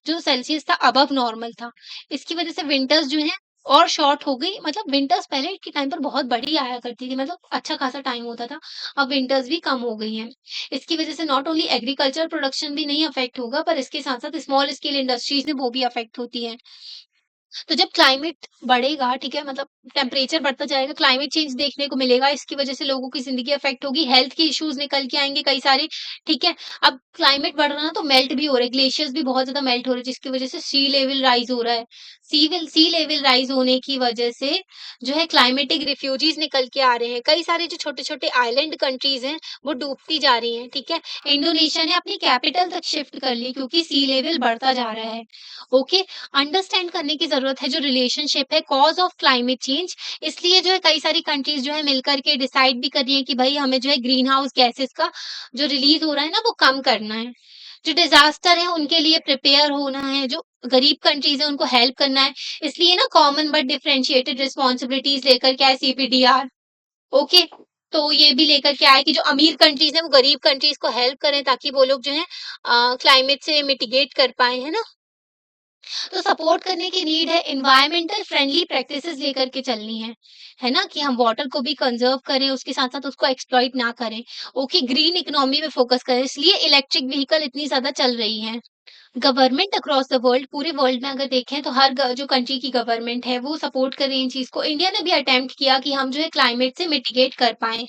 जो सेल्सियस था अबव नॉर्मल था। इसकी वजह से विंटर्स जो हैं और शॉर्ट हो गई मतलब विंटर्स पहले के टाइम पर बहुत बड़ी आया करती थी मतलब अच्छा खासा टाइम होता था। अब विंटर्स भी कम हो गई हैं। इसकी वजह से नॉट ओनली एग्रीकल्चर प्रोडक्शन भी नहीं अफेक्ट होगा पर इसके साथ-साथ स्मॉल स्केल इंडस्ट्रीज़ में वो भी अफेक्ट होती हैं। तो जब क्लाइमेट बढ़ेगा, ठीक है? मतलब टेम्परेचर बढ़ता जाएगा, क्लाइमेट चेंज देखने को मिलेगा, इसकी वजह से लोगों की ज़िंदगी अफ़ेक्ट होगी, हेल्थ के इश्यूज़ निकल के आएँगे कई सारे, ठीक है? अब क्लाइमेट बढ़ रहा है तो मेल्ट भी हो रहा है, ग्लेशियर्स भी बहुत ज़्यादा मेल्ट हो रहे हैं, जिसकी वजह से सी लेवल राइज़ हो रहा है। सी लेवल राइज़ होने की वजह से जो है क्लाइमेटिक रिफ्यूजीज़ निकल के आ रहे हैं। कई सारे जो छोटे-छोटे आइलैंड कंट्रीज़ हैं, वो डूबती जा रही हैं, ठीक है? इंडोनेशिया ने अपनी कैपिटल तक शिफ्ट कर ली क्योंकि सी लेवल बढ़ता जा रहा है। ओके? अंडरस्टैंड करने की ज़रूरत है जो रिलेशनशिप है कॉज़ ऑफ क्लाइमेट चेंज इसलिए जो है कई सारी कंट्रीज़ जो है मिलकर के डिसाइड भी कर रही हैं कि भई हमें जो है ग्रीन हाउस गैसेज़ का जो रिलीज़ हो रहा है ना वो कम करना है। जो डिज़ास्टर है उनके लिए प्रिपेयर होना है, जो गरीब कंट्रीज़ है उनको हेल्प करना है। इसलिए ना कॉमन बट डिफरेंशिएटेड रिस्पॉन्सिबिलिटीज़ लेकर के आए सीपीडीआर ओके? तो ये भी लेकर के आए कि जो अमीर कंट्रीज़ हैं वो गरीब कंट्रीज़ को हेल्प करें ताकि वो लोग जो है क्लाइमेट से मिटिगेट कर पाएँ, है ना? तो सपोर्ट करने की नीड है एनवायरमेंटल फ्रेंडली प्रैक्टिसेस लेकर के चलनी है ना कि हम वाटर को भी कंजर्व करें उसके साथ साथ उसको एक्सप्लॉइट ना करें ओके ग्रीन इकोनॉमी में फोकस करें इसलिए इलेक्ट्रिक व्हीकल इतनी ज्यादा चल रही है गवर्नमेंट अक्रॉस द वर्ल्ड पूरे वर्ल्ड में अगर देखें तो जो कंट्री की गवर्नमेंट है वो सपोर्ट कर रही है इन चीज को इंडिया ने भी अटेम्प्ट किया कि हम जो है क्लाइमेट से मिटिगेट कर पाए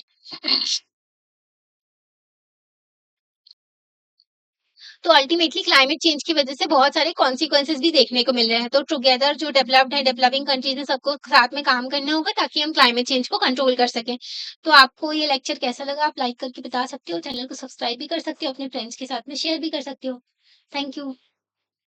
तो अल्टीमेटली क्लाइमेट चेंज की वजह से बहुत सारे कॉन्सिक्वेंसेस भी देखने को मिल रहे हैं। तो टुगेदर जो डेवलप्ड है, डेवलपिंग कंट्रीज़ हैं, सबको साथ में काम करना होगा ताकि हम क्लाइमेट चेंज को कंट्रोल कर सकें। तो आपको ये लेक्चर कैसा लगा? आप लाइक करके बता सकते हो, चैनल को सब्सक्राइब भी कर सकते हो, अपने फ्रेंड्स के साथ में शेयर भी कर सकते हो। Thank you.